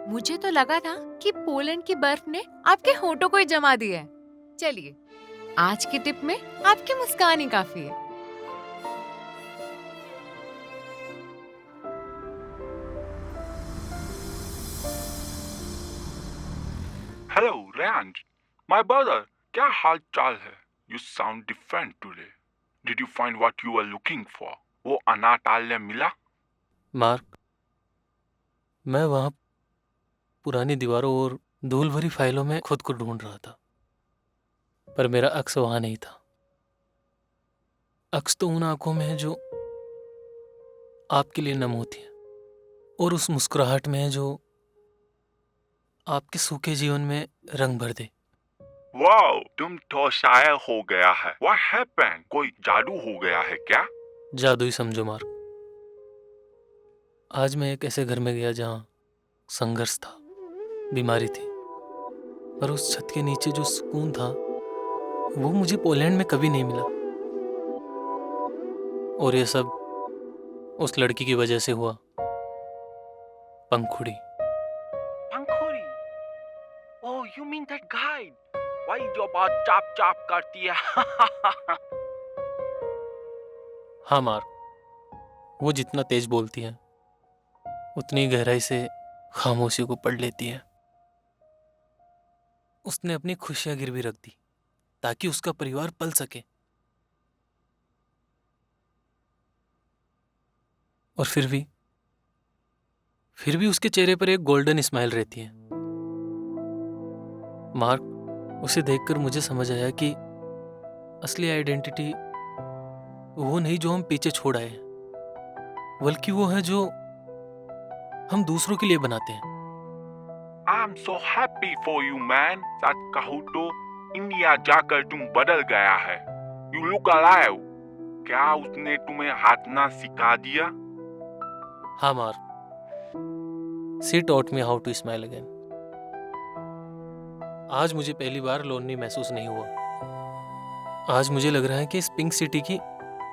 मुझे तो लगा था कि पोलैंड की बर्फ ने आपके होठों को ही जमा दिया है। चलिए, आज की टिप में आपकी मुस्कान ही काफी है। हेलो रेयांश, माय ब्रदर, क्या हाल चाल है? You sound different today. Did you find what you were looking for? वो अनाथालय मिला? मार्क, मैं वहां पुरानी दीवारों और धूल भरी फाइलों में खुद को ढूंढ रहा था, पर मेरा अक्स वहां नहीं था। अक्स तो उन आंखों में है जो आपके लिए नम होती है, और उस मुस्कुराहट में है जो आपके सूखे जीवन में रंग भर दे। वाओ, तुम तो शायर हो गया है। What happened? कोई जादू हो गया है क्या? जादू ही समझो मार्क। आज मैं एक ऐसे घर में गया जहां संघर्ष था, बीमारी थी, पर उस छत के नीचे जो सुकून था वो मुझे पोलैंड में कभी नहीं मिला। और ये सब उस लड़की की वजह से हुआ पंखुड़ी। पंखुड़ी? Oh, you mean that guide? Why जो बात चाप चाप करती है? हाँ मार्क, वो जितना तेज बोलती है उतनी गहराई से खामोशी को पढ़ लेती है। उसने अपनी खुशियां गिरवी रख दी ताकि उसका परिवार पल सके, और फिर भी उसके चेहरे पर एक गोल्डन स्माइल रहती है। मार्क, उसे देखकर मुझे समझ आया कि असली आइडेंटिटी वो नहीं जो हम पीछे छोड़ आए हैं, बल्कि वो है जो हम दूसरों के लिए बनाते हैं। I'm so happy for you, man. सच कहूँ तो इंडिया जाकर तुम बदल गया है। You look alive. क्या उसने तुम्हें हंसना सिखा दिया? हाँ mark, she taught me how to smile again. आज मुझे पहली बार लोनली महसूस नहीं हुआ। आज मुझे लग रहा है कि इस पिंक सिटी की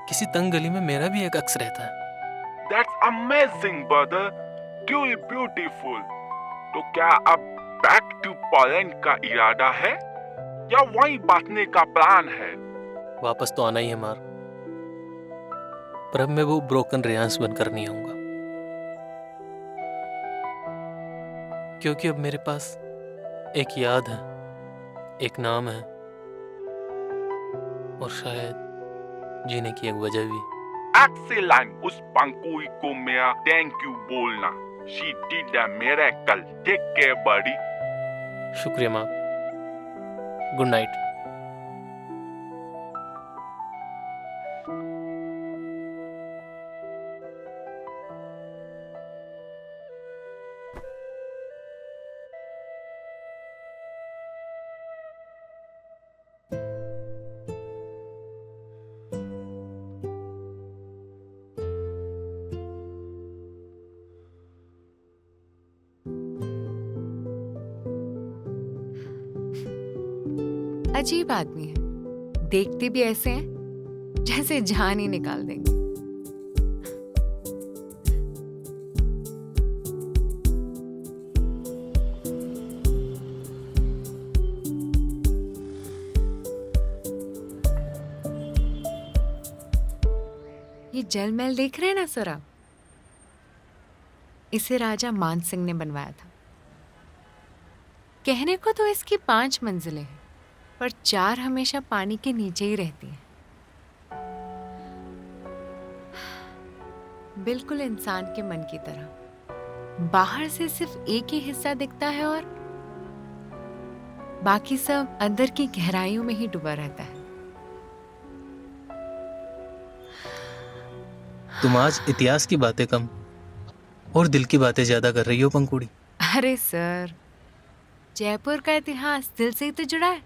किसी तंग गली में मेरा भी एक अक्स रहता है। That's amazing, brother. Truly beautiful. तो क्या अब बैक टू पोलैंड का इरादा है या वहीं बसने का प्लान है? वापस तो आना ही है मार्क, पर अब मैं वो ब्रोकन रेयांस बनकर नहीं आऊंगा, क्योंकि अब मेरे पास एक याद है, एक नाम है, और शायद जीने की एक वजह भी। Excellent. उस पंखुड़ी को मेरा थैंक यू बोलना। She did a miracle. Take care, buddy. शुक्रिया माँ। Good night. अजीब आदमी है, देखते भी ऐसे हैं जैसे जान ही निकाल देंगे। ये जल महल देख रहे हैं ना सर आप? इसे राजा मान सिंह ने बनवाया था। कहने को तो इसकी 5 मंजिलें हैं, पर 4 हमेशा पानी के नीचे ही रहती हैं। बिल्कुल इंसान के मन की तरह। बाहर से सिर्फ एक ही हिस्सा दिखता है और बाकी सब अंदर की गहराइयों में ही डूबा रहता है। तुम आज इतिहास की बातें कम और दिल की बातें ज्यादा कर रही हो पंखुड़ी। अरे सर, जयपुर का इतिहास दिल से ही तो जुड़ा है।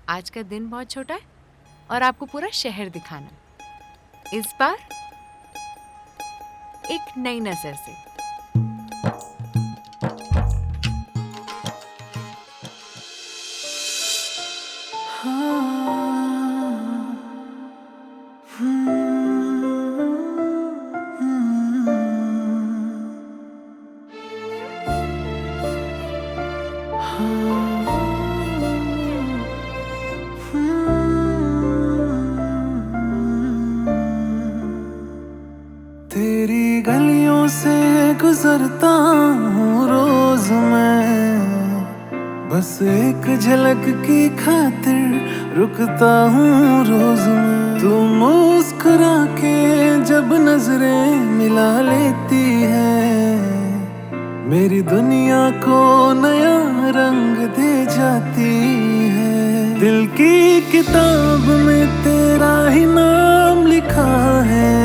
आज का दिन बहुत छोटा है और आपको पूरा शहर दिखाना है। इस बार एक नई नजर से। तेरी गलियों से गुजरता हूँ रोज मैं, बस एक झलक की खातिर रुकता हूँ रोज मैं। तू मुस्कुरा के जब नजरें मिला लेती है, मेरी दुनिया को नया रंग दे जाती है। दिल की किताब में तेरा ही नाम लिखा है,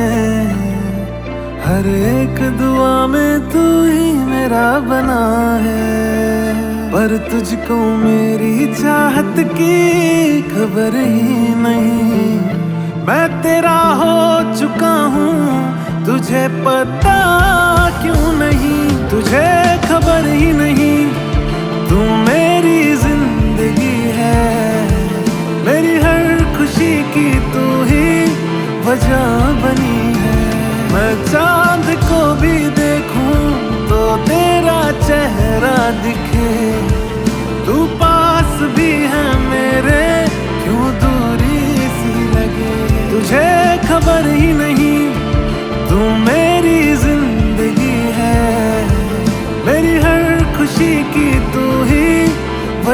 हर एक दुआ में तू ही मेरा बना है। पर तुझको मेरी चाहत की खबर ही नहीं, मैं तेरा हो चुका हूँ तुझे पता क्यों नहीं। तुझे खबर ही नहीं, तू मेरी जिंदगी है, मेरी हर खुशी की तू ही वजह बनी है। मैं चांद को भी देखूं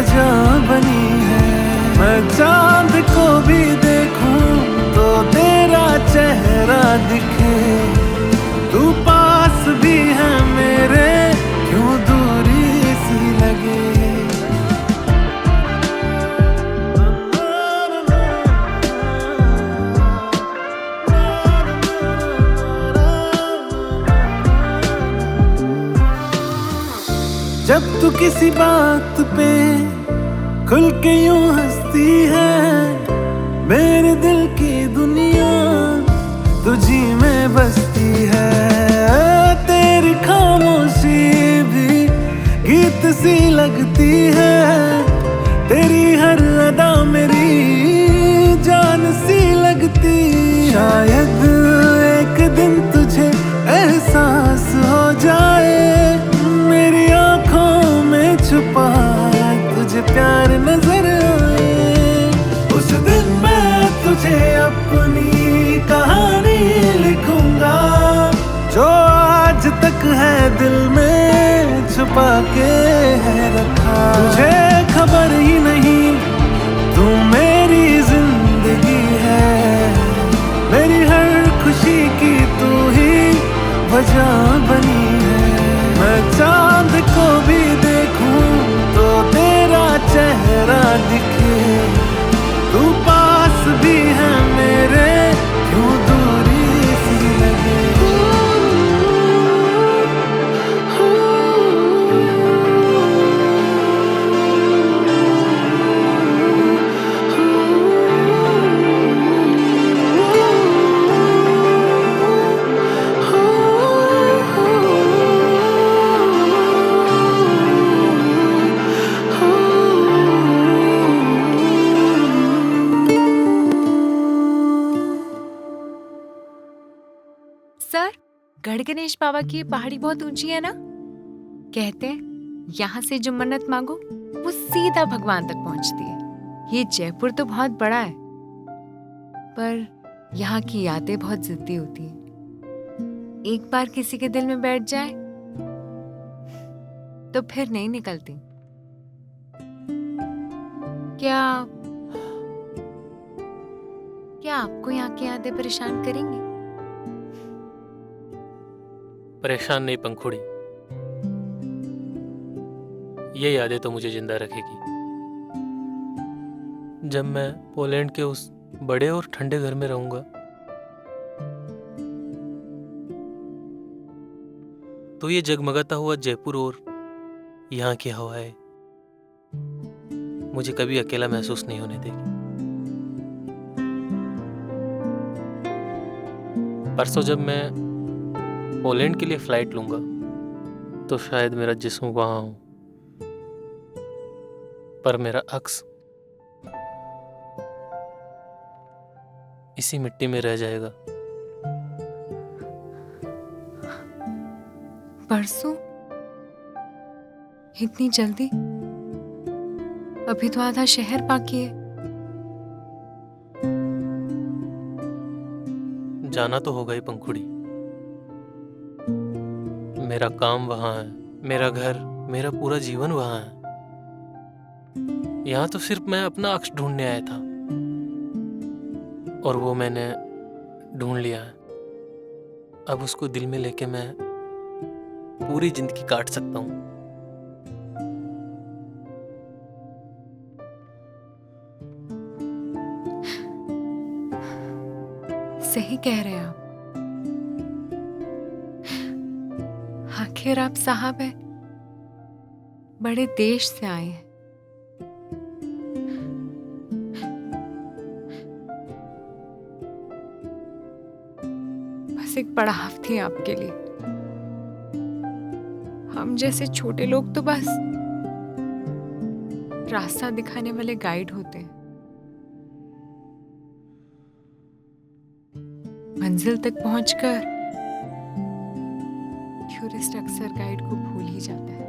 वजह बनी है। मैं चांद को भी देखूं तो तेरा चेहरा दिखे, तू पास भी है मेरे, क्यों दूरी सी लगे। जब तू किसी बात पे खुल के यूं हंसती है, मेरे दिल की दुनिया तुझी में बसती है। तेरी खामोशी भी गीत सी लगती है, तेरी हर अदा मेरी जान सी लगती। शायद एक दिन तुझे एहसास हो जाए, मेरी आंखों में छुपा तुझे प्यार नजर आए। उस दिन मैं तुझे अपनी कहानी लिखूंगा, जो आज तक है दिल में छुपा के है रखा। तुझे खबर ही नहीं तू मेरी जिंदगी है, मेरी हर खुशी की तू ही वजह बनी है। मैं चांद को भी देखूं तो तेरा चेहरा दिखे, तू पास भी है मेरे, क्यों दूरी सी लगे। सर, गढ़ गणेश बाबा की पहाड़ी बहुत ऊंची है ना? कहते हैं यहाँ से जो मन्नत मांगो वो सीधा भगवान तक पहुंचती है। ये जयपुर तो बहुत बड़ा है, पर यहाँ की यादें बहुत जिद्दी होती हैं। एक बार किसी के दिल में बैठ जाए तो फिर नहीं निकलती। क्या आपको यहाँ की यादें परेशान करेंगी? परेशान नहीं पंखुड़ी, ये यादें तो मुझे जिंदा रखेगी। जब मैं पोलैंड के उस बड़े और ठंडे घर में रहूंगा तो ये जगमगाता हुआ जयपुर और यहाँ की हवाएं मुझे कभी अकेला महसूस नहीं होने देगी। परसों जब मैं पोलैंड के लिए फ्लाइट लूंगा तो शायद मेरा जिस्म वहां हो, पर मेरा अक्स इसी मिट्टी में रह जाएगा। परसों? इतनी जल्दी? अभी तो आधा शहर बाकी है। जाना तो होगा ही पंखुड़ी। मेरा काम वहां है, मेरा घर, मेरा पूरा जीवन वहां है। यहाँ तो सिर्फ मैं अपना अक्स ढूंढने आया था और वो मैंने ढूंढ लिया है। अब उसको दिल में लेके मैं पूरी जिंदगी काट सकता हूँ। सही कह रहे हैं आप। आखिर आप साहब हैं, बड़े देश से आए हैं। बस एक पड़ाव थी आपके लिए। हम जैसे छोटे लोग तो बस रास्ता दिखाने वाले गाइड होते हैं। मंजिल तक पहुंचकर टूरिस्ट अक्सर गाइड को भूल ही जाता है।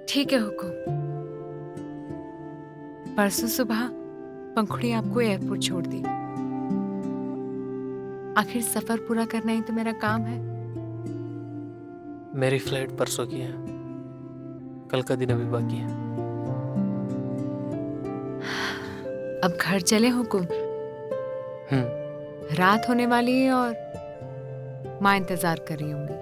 ठीक है हुकुम, परसों सुबह पंखुड़ी आपको एयरपोर्ट छोड़ देगी। आखिर सफर पूरा करना ही तो मेरा काम है। मेरी फ्लाइट परसों की है, कल का दिन अभी बाकी है। अब घर चले हुकुम। रात होने वाली है और माँ इंतजार कर रही होंगी।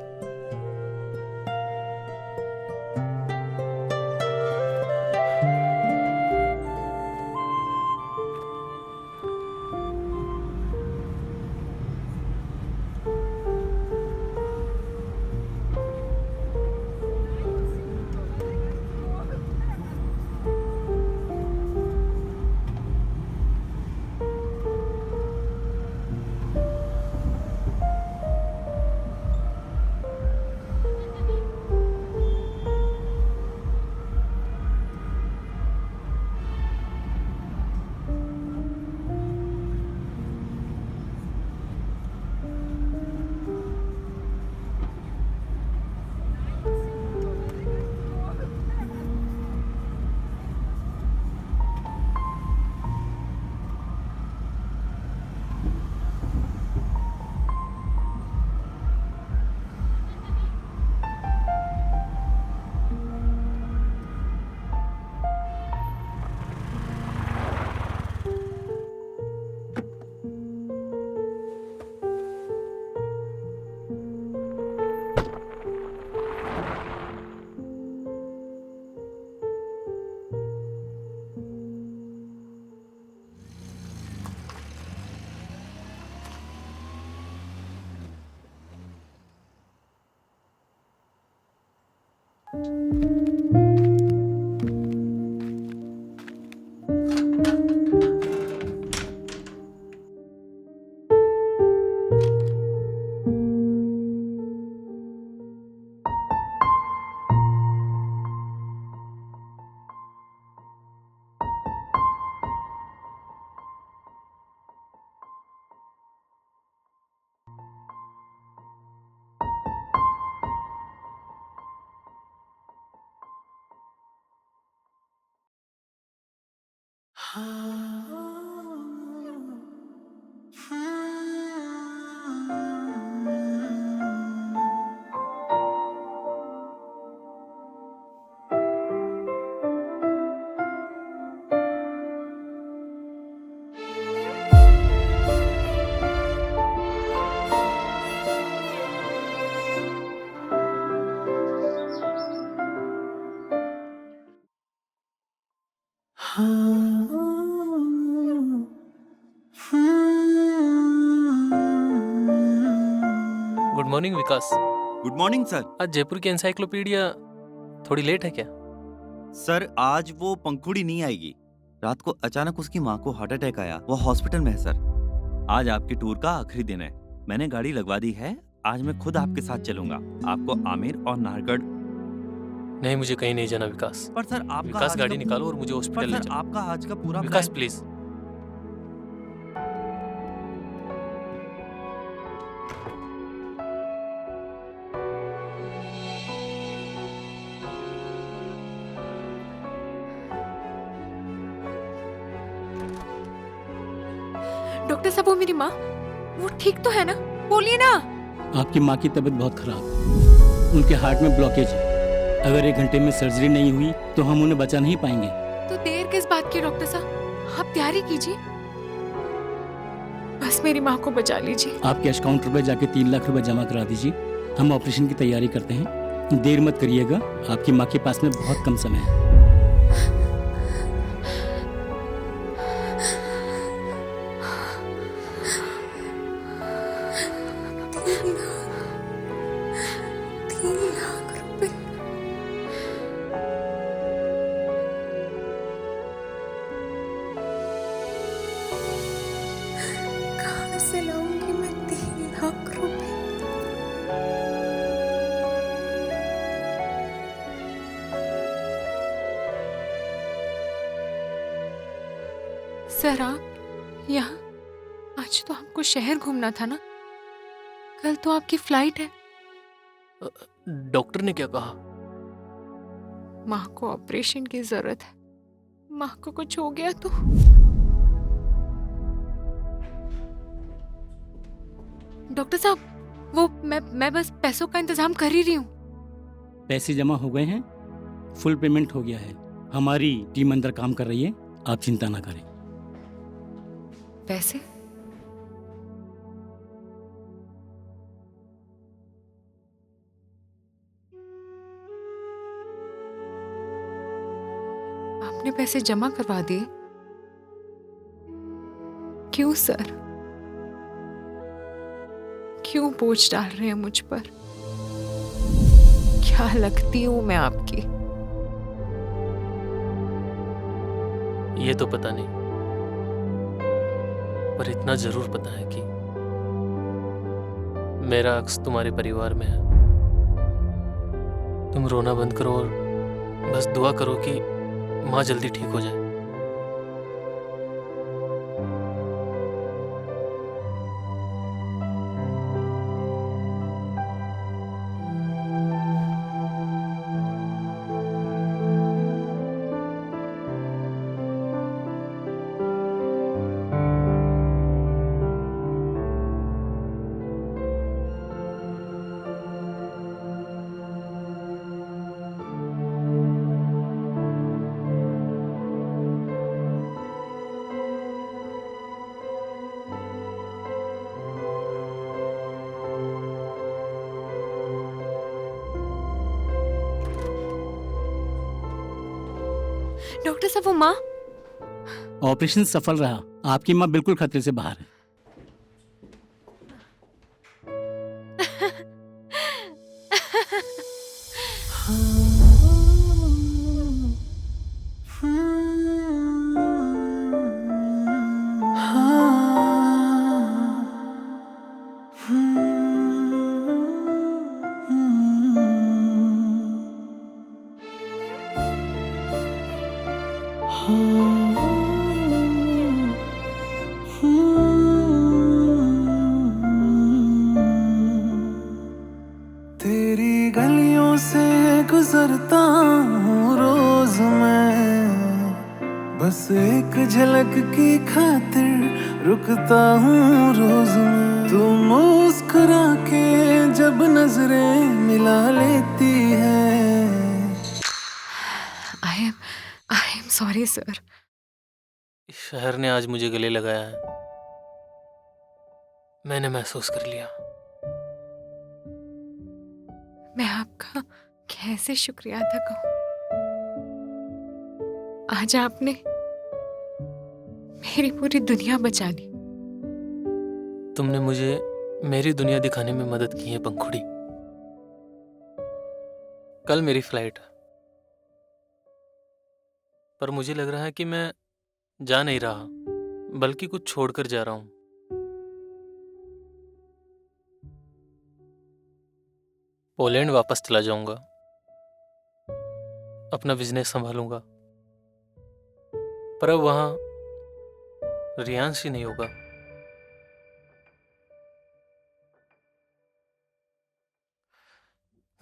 Good morning Vikas. Good morning sir. आज जयपुर की एनसाइक्लोपीडिया थोड़ी लेट है क्या? सर आज वो पंखुड़ी नहीं आएगी। रात को अचानक उसकी माँ को हार्ट अटैक आया, वो हॉस्पिटल में है सर। आज आपके टूर का आखिरी दिन है, मैंने गाड़ी लगवा दी है। आज मैं खुद आपके साथ चलूंगा, आपको आमेर और नाहरगढ़। नहीं, मुझे कहीं नहीं जाना विकास। पर सर आपका विकास गाड़ी निकालो और मुझे हॉस्पिटल ले चलो। आपका आज का पूरा विकास plan- प्लीज। डॉक्टर साहब, वो मेरी माँ, वो ठीक तो है ना? बोलिए ना। आपकी माँ की तबीयत बहुत खराब है, उनके हार्ट में ब्लॉकेज है। अगर 1 घंटे में सर्जरी नहीं हुई तो हम उन्हें बचा नहीं पाएंगे। तो देर किस बात की डॉक्टर साहब, आप तैयारी कीजिए, बस मेरी माँ को बचा लीजिए। आप कैश काउंटर पर जाके 3 लाख रुपए जमा करा दीजिए, हम ऑपरेशन की तैयारी करते हैं। देर मत करिएगा, आपकी माँ के पास में बहुत कम समय है। सर आप यहाँ, आज तो आपको शहर घूमना था ना, कल तो आपकी फ्लाइट है। डॉक्टर ने क्या कहा? माँ को ऑपरेशन की जरूरत है, माँ को कुछ हो गया तो। डॉक्टर साहब, वो मैं बस पैसों का इंतजाम कर ही रही हूँ। पैसे जमा हो गए हैं, फुल पेमेंट हो गया है। हमारी टीम अंदर काम कर रही है, आप चिंता ना करें। पैसे? आपने पैसे जमा करवा दिए? क्यों सर? क्यों बोझ डाल रहे हैं मुझ पर? क्या लगती हूं मैं आपकी? ये तो पता नहीं, पर इतना जरूर पता है कि मेरा अक्स तुम्हारे परिवार में है। तुम रोना बंद करो और बस दुआ करो कि माँ जल्दी ठीक हो जाए। डॉक्टर साहब, वो माँ? ऑपरेशन सफल रहा, आपकी माँ बिल्कुल खतरे से बाहर है। तेरी गलियों से गुजरता हूँ रोज मैं, बस एक झलक की खातिर रुकता हूँ रोज मैं। तू मुस्कुरा के जब नजरें मिला लेती है। I am sorry sir. इस शहर ने आज मुझे गले लगाया है, मैंने महसूस कर लिया। मैं आपका कैसे शुक्रिया अदा कहूं? आज आपने मेरी पूरी दुनिया बचा ली। तुमने मुझे मेरी दुनिया दिखाने में मदद की है पंखुड़ी। कल मेरी फ्लाइट है, पर मुझे लग रहा है कि मैं जा नहीं रहा, बल्कि कुछ छोड़कर जा रहा हूं। पोलैंड वापस चला जाऊंगा, अपना बिजनेस संभालूंगा, पर अब वहां रियांश ही नहीं होगा।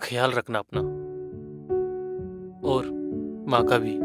ख्याल रखना अपना और माँ का भी।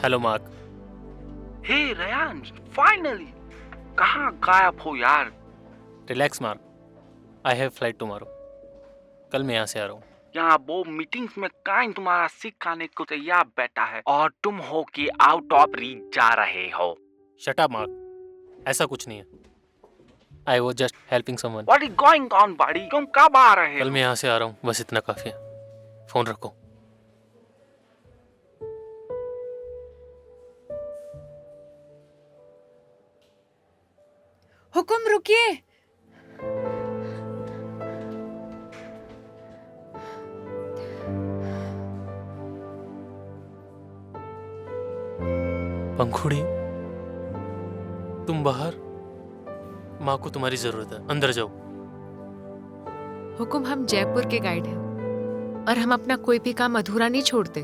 Hello Mark. Hey Reyansh, finally! कहाँ गायब हो यार? Relax Mark, I have flight tomorrow. कल मैं यहाँ से आ रहा हूँ। यहाँ वो मीटिंग्स में क्लाइंट तुम्हारा सीख खाने को तैयार बैठा है और तुम हो कि आउट ऑफ रीच जा रहे हो। शट अप मार्क, ऐसा कुछ नहीं है। I was just helping someone. What is going on body? तुम कब आ रहे हो? कल मैं यहाँ से आ रहा हूँ, बस इतना काफी है। फोन रखो। हुकुम, रुकिए। पंखुड़ी, तुम बाहर, माँ को तुम्हारी जरूरत है, अंदर जाओ। हुकुम, हम जयपुर के गाइड हैं और हम अपना कोई भी काम अधूरा नहीं छोड़ते।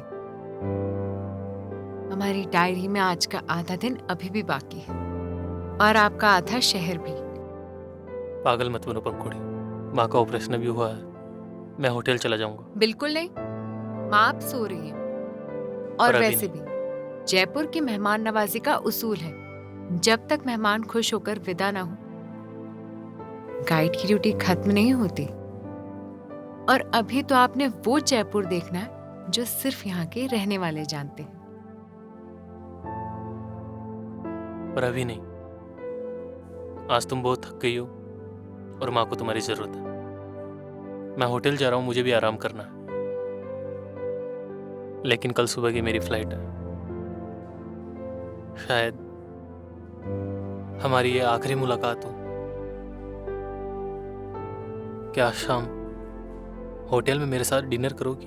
हमारी डायरी में आज का आधा दिन अभी भी बाकी है और आपका आधा शहर भी। पागल मत बनो पंखुड़ी, माँ का ऑपरेशन अभी हुआ है, मैं होटल चला जाऊंगा। बिल्कुल नहीं, माँ आप सो रही हैं। और अभी वैसे भी जयपुर की मेहमान नवाजी का उसूल है, जब तक मेहमान खुश होकर विदा ना हो, गाइड की ड्यूटी खत्म नहीं होती। और अभी तो आपने वो जयपुर देखना है जो सिर्फ यहाँ के रहने वाले जानते हैं। पर अभी नहीं, आज तुम बहुत थक गई हो और माँ को तुम्हारी जरूरत है। मैं होटल जा रहा हूँ, मुझे भी आराम करना है, लेकिन कल सुबह की मेरी फ्लाइट है। शायद हमारी ये आखिरी मुलाकात हो। क्या आज शाम होटल में मेरे साथ डिनर करोगी?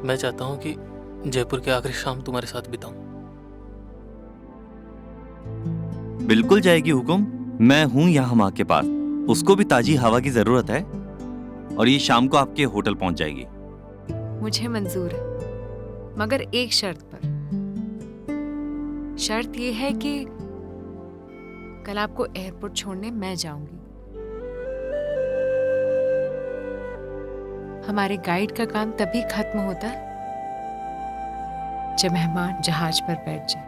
मैं चाहता हूं कि जयपुर की आखिरी शाम तुम्हारे साथ बिताऊं। बिल्कुल जाएगी हुकुम, मैं हूं यहाँ माँ के पास। उसको भी ताजी हवा की जरूरत है और ये शाम को आपके होटल पहुंच जाएगी। मुझे मंजूर है, मगर एक शर्त पर। शर्त यह है कि कल आपको एयरपोर्ट छोड़ने मैं जाऊंगी। हमारे गाइड का काम तभी खत्म होता है जब मेहमान जहाज पर बैठ जाए।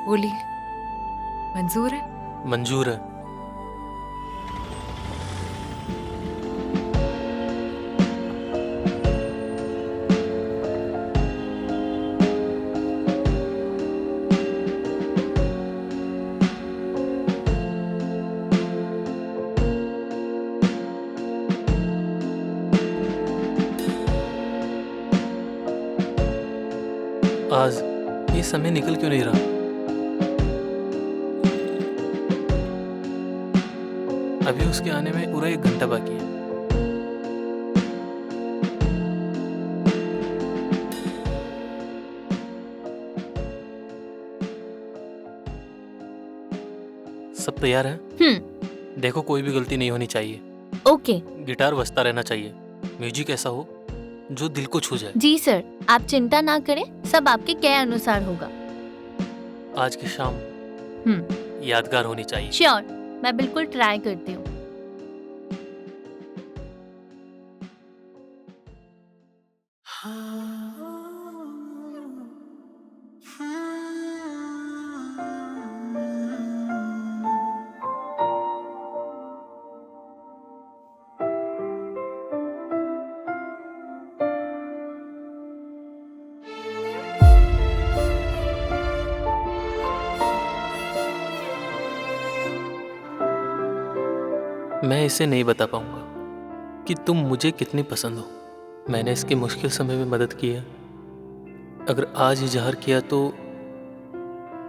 बोलिए, मंजूर है? मंजूर है। आज ये समय निकल क्यों नहीं रहा? अभी उसके आने में पूरा 1 घंटा बाकी है। सब तैयार है? देखो, कोई भी गलती नहीं होनी चाहिए। ओके। गिटार बजता रहना चाहिए, म्यूजिक ऐसा हो जो दिल को छू जाए। जी सर, आप चिंता ना करें, सब आपके कहे अनुसार होगा। आज की शाम यादगार होनी चाहिए। श्योर, मैं बिल्कुल ट्राई करती हूँ। मैं इसे नहीं बता पाऊंगा कि तुम मुझे कितनी पसंद हो। मैंने इसके मुश्किल समय में मदद की है। अगर आज इजहार किया तो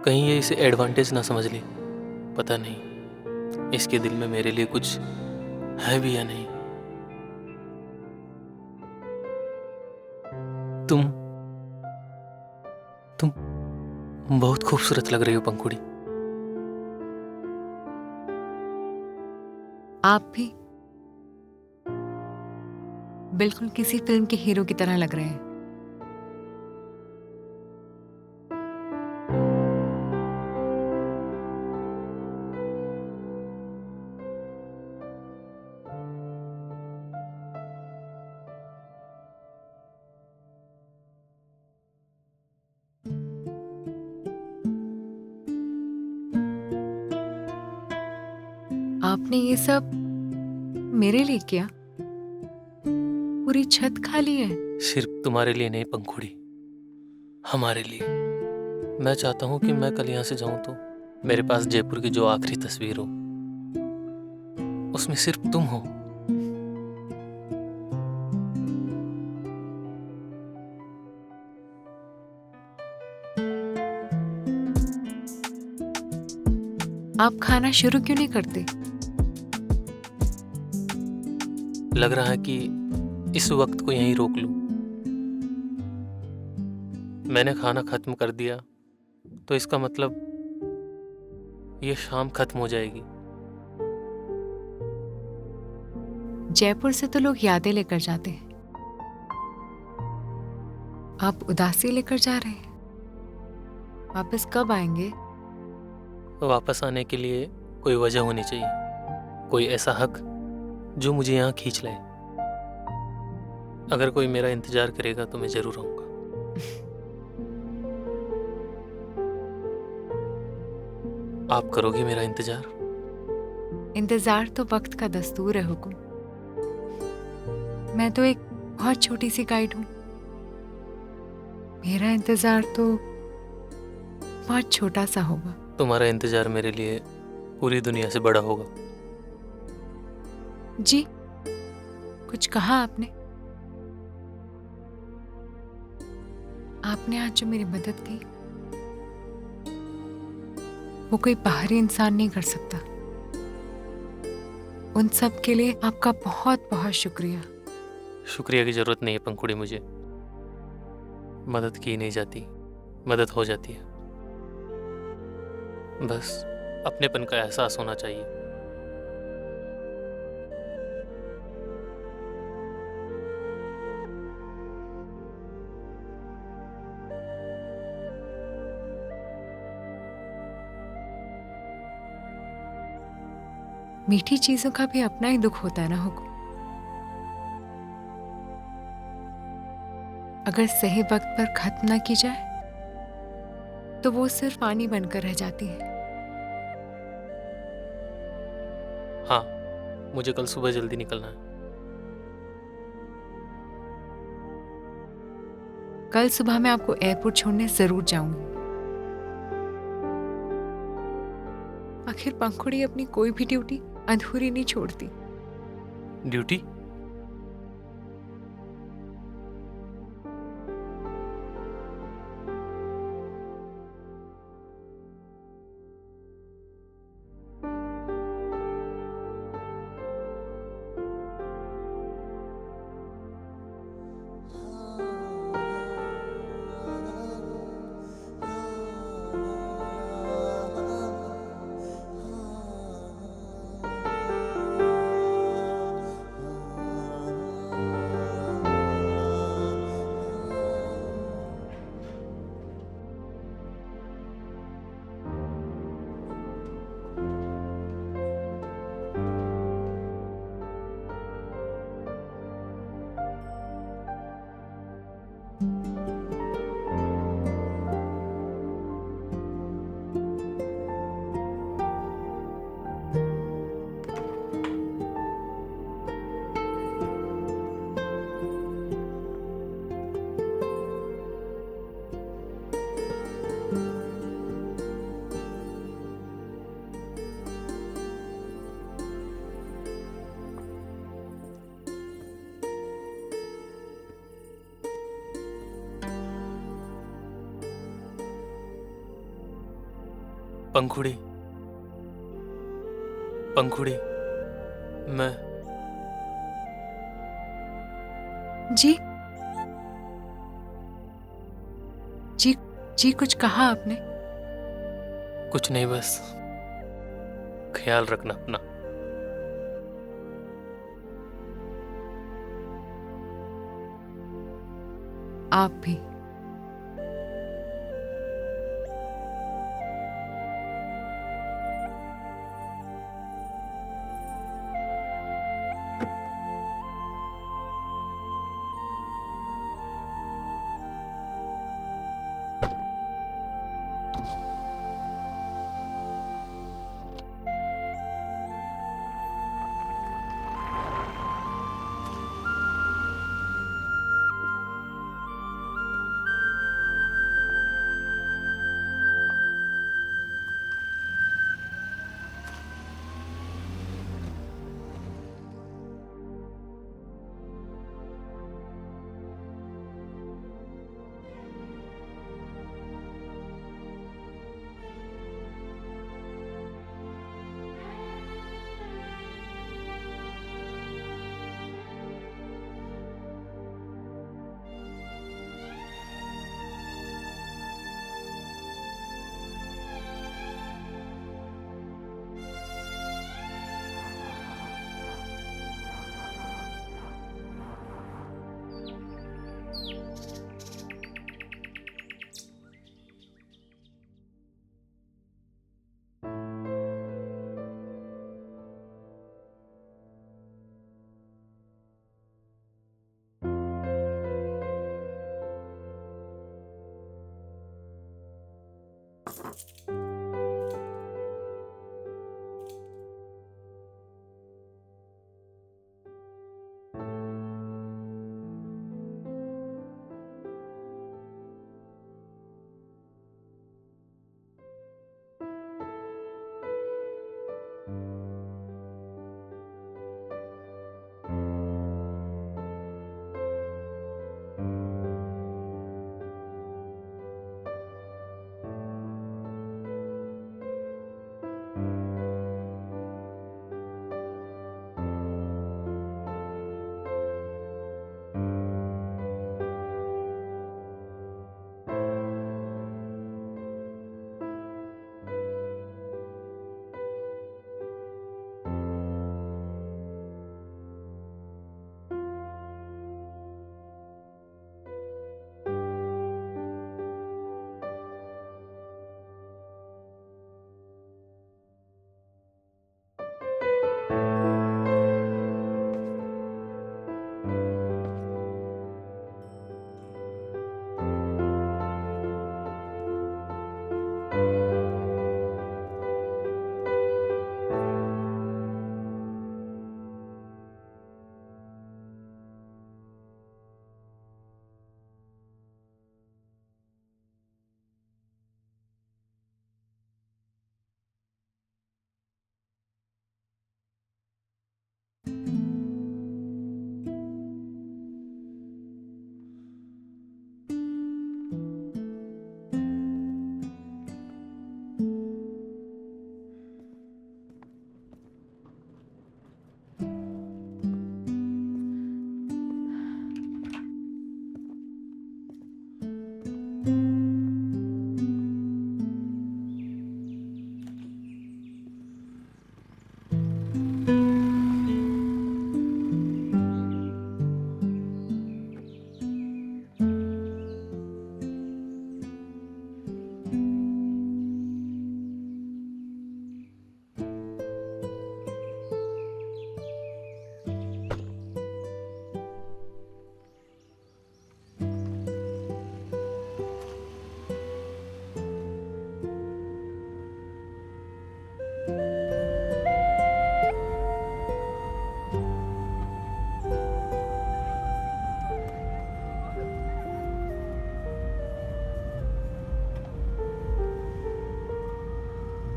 कहीं ये इसे एडवांटेज ना समझ ले। पता नहीं इसके दिल में मेरे लिए कुछ है भी या नहीं। तुम बहुत खूबसूरत लग रही हो पंखुड़ी। आप भी बिल्कुल किसी फिल्म के हीरो की तरह लग रहे हैं। आपने ये सब मेरे लिए किया? पूरी छत खाली है। सिर्फ तुम्हारे लिए नहीं पंखुड़ी, हमारे लिए। मैं चाहता हूं कि मैं कल यहाँ से जाऊं तो मेरे पास जयपुर की जो आखिरी तस्वीर हो उसमें सिर्फ तुम हो। आप खाना शुरू क्यों नहीं करते? लग रहा है कि इस वक्त को यहीं रोक लूं। मैंने खाना खत्म कर दिया तो इसका मतलब ये शाम खत्म हो जाएगी। जयपुर से तो लोग यादें लेकर जाते हैं, आप उदासी लेकर जा रहे हैं। वापस कब आएंगे? वापस आने के लिए कोई वजह होनी चाहिए, कोई ऐसा हक जो मुझे यहाँ खींच लाए। अगर कोई मेरा इंतजार करेगा तो मैं जरूर आऊंगा। आप करोगी मेरा इंतजार? इंतजार तो वक्त का दस्तूर है हुकुम। मैं तो एक बहुत छोटी सी गाइड हूं। मेरा इंतजार तो बहुत छोटा सा होगा। तुम्हारा इंतजार मेरे लिए पूरी दुनिया से बड़ा होगा। जी, कुछ कहा आपने? आपने आज जो मेरी मदद की वो कोई बाहरी इंसान नहीं कर सकता। उन सब के लिए आपका बहुत बहुत शुक्रिया। शुक्रिया की जरूरत नहीं है पंखुड़ी, मुझे मदद की नहीं जाती, मदद हो जाती है। बस अपनेपन का एहसास होना चाहिए। मीठी चीजों का भी अपना ही दुख होता है ना हुकुम। अगर सही वक्त पर खत्म ना की जाए तो वो सिर्फ पानी बनकर रह जाती है। हाँ, मुझे कल सुबह जल्दी निकलना है। कल सुबह मैं आपको एयरपोर्ट छोड़ने जरूर जाऊंगी। आखिर पंखुड़ी अपनी कोई भी ड्यूटी अधूरी नहीं छोड़ती। ड्यूटी? पंखुड़ी, पंखुड़ी, मैं जी जी जी कुछ कहा आपने? कुछ नहीं, बस ख्याल रखना अपना। आप भी।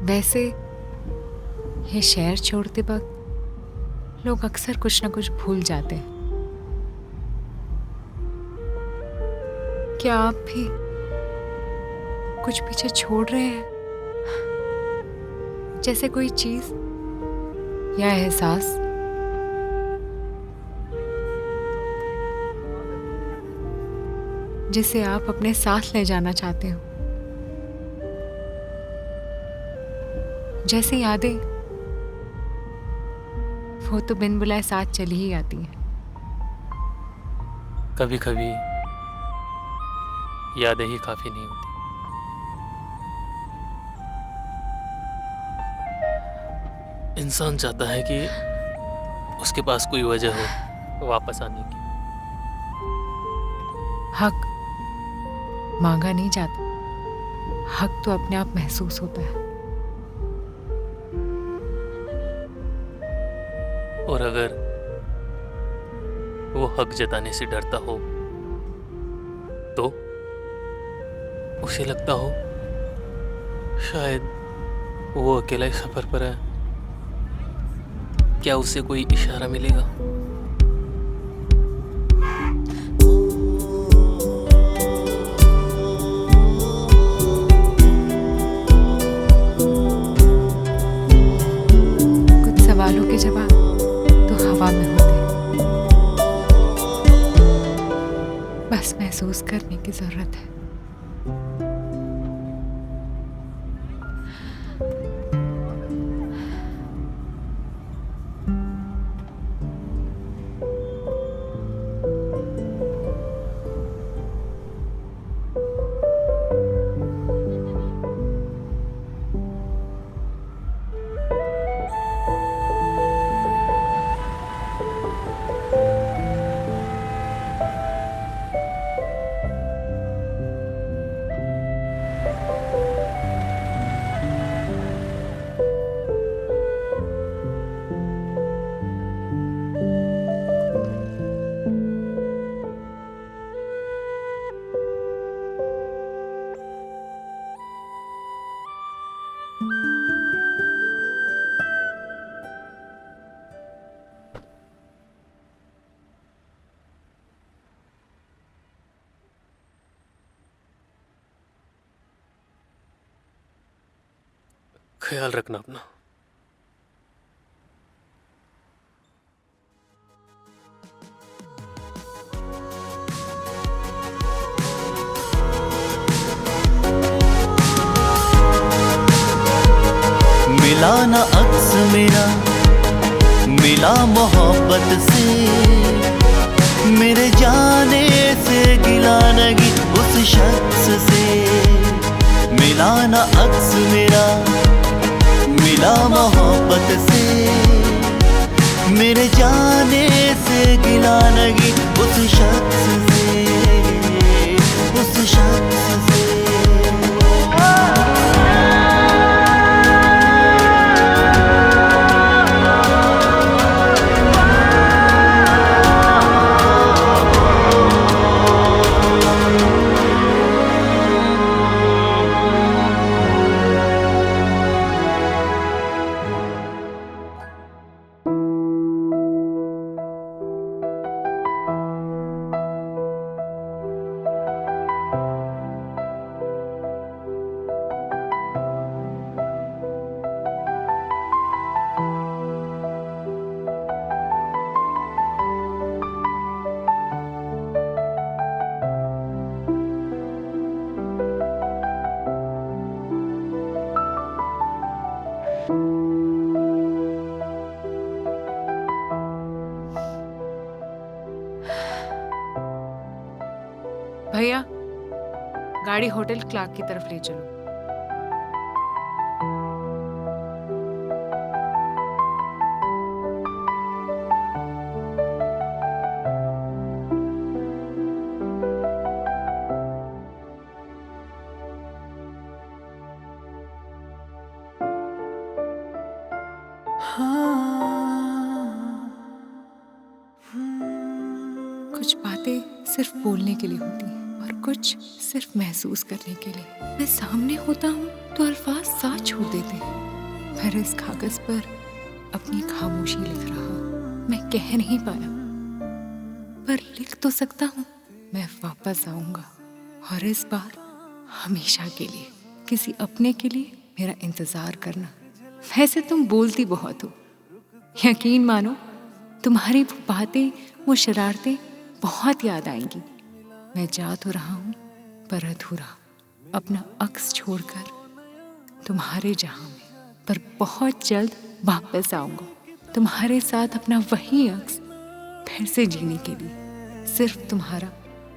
वैसे ये शहर छोड़ते वक्त लोग अक्सर कुछ न कुछ भूल जाते हैं। क्या आप भी कुछ पीछे छोड़ रहे हैं? जैसे कोई चीज या एहसास? जिसे आप अपने साथ ले जाना चाहते हो। जैसी यादें, वो तो बिन बुलाए साथ चली ही आती हैं। कभी कभी यादें ही काफी नहीं होती। इंसान चाहता है कि उसके पास कोई वजह हो वापस आने की। हक मांगा नहीं जाता, हक तो अपने आप महसूस होता है। और अगर वो हक जताने से डरता हो तो उसे लगता हो शायद वो अकेला ही सफर पर है, क्या उसे कोई इशारा मिलेगा? कुछ सवालों के जवाब तो हवा में होते हैं, बस महसूस करने की जरूरत है। ख्याल रखना अपना। मिला ना अक्स मेरा, मिला मोहब्बत से, मेरे जाने से गिला लगी उस शख्स से। मिला ना अक्स मेरा, मिला मोहब्बत से, मेरे जाने से गिला लगी उस शख्स से, उस शख्स से। भैया, गाड़ी होटल क्लार्क की तरफ ले चलो। कुछ बातें सिर्फ बोलने के लिए होती हैं और कुछ सिर्फ महसूस करने के लिए। मैं सामने होता हूँ तो अल्फाज साथ छोड़ देते हैं। मैं इस कागज पर अपनी खामोशी लिख रहा हूँ। मैं कह नहीं पाया, पर लिख तो सकता हूँ। मैं वापस आऊंगा और इस बार हमेशा के लिए किसी अपने के लिए मेरा इंतजार करना। वैसे तुम बोलती बहुत हो, यकीन मानो तुम्हारी वो बातें, वो शरारतें बहुत याद आएंगी। मैं जा तो रहा हूँ पर अधूरा, अपना अक्स छोड़कर तुम्हारे जहां में, पर बहुत जल्द वापस आऊंगा तुम्हारे साथ अपना वही अक्स फिर से जीने के लिए। सिर्फ तुम्हारा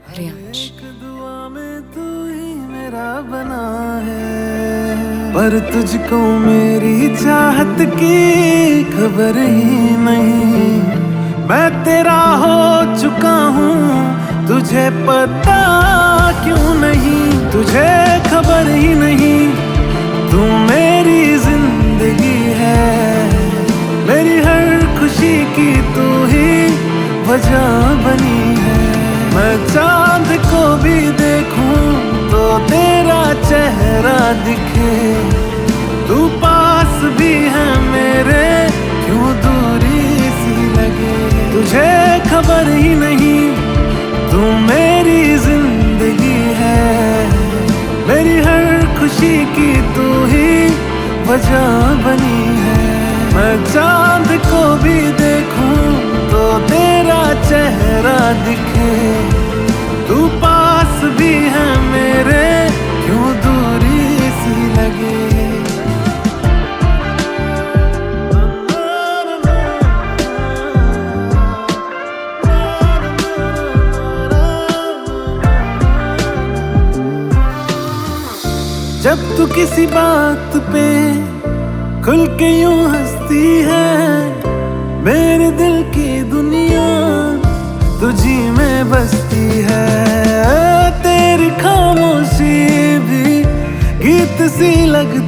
रियांश। दुआ में तू ही मेरा बना है, पर तुझको मेरी चाहत की खबर ही नहीं। मैं तेरा हो चुका हूँ, तुझे पता क्यों नहीं, तुझे खबर ही नहीं। तू मेरी जिंदगी है, मेरी हर खुशी की तू ही वजह बनी है। मैं चांद को भी देखूं तो तेरा चेहरा दिखे, तू पास भी है मेरे, क्यों दूरी सी लगे। तुझे खबर ही नहीं, तू मेरी जिंदगी है, मेरी हर खुशी की तू ही वजह बनी है। मैं चांद को भी देखूं तो तेरा चेहरा दिखे, तू पास भी है मेरे, क्यों दूरी सी लगे। जब तू किसी बात पे खुल के यूं हंसती है, मेरे दिल की दुनिया तुझी में बसती है। तेरी खामोशी भी गीत सी लगती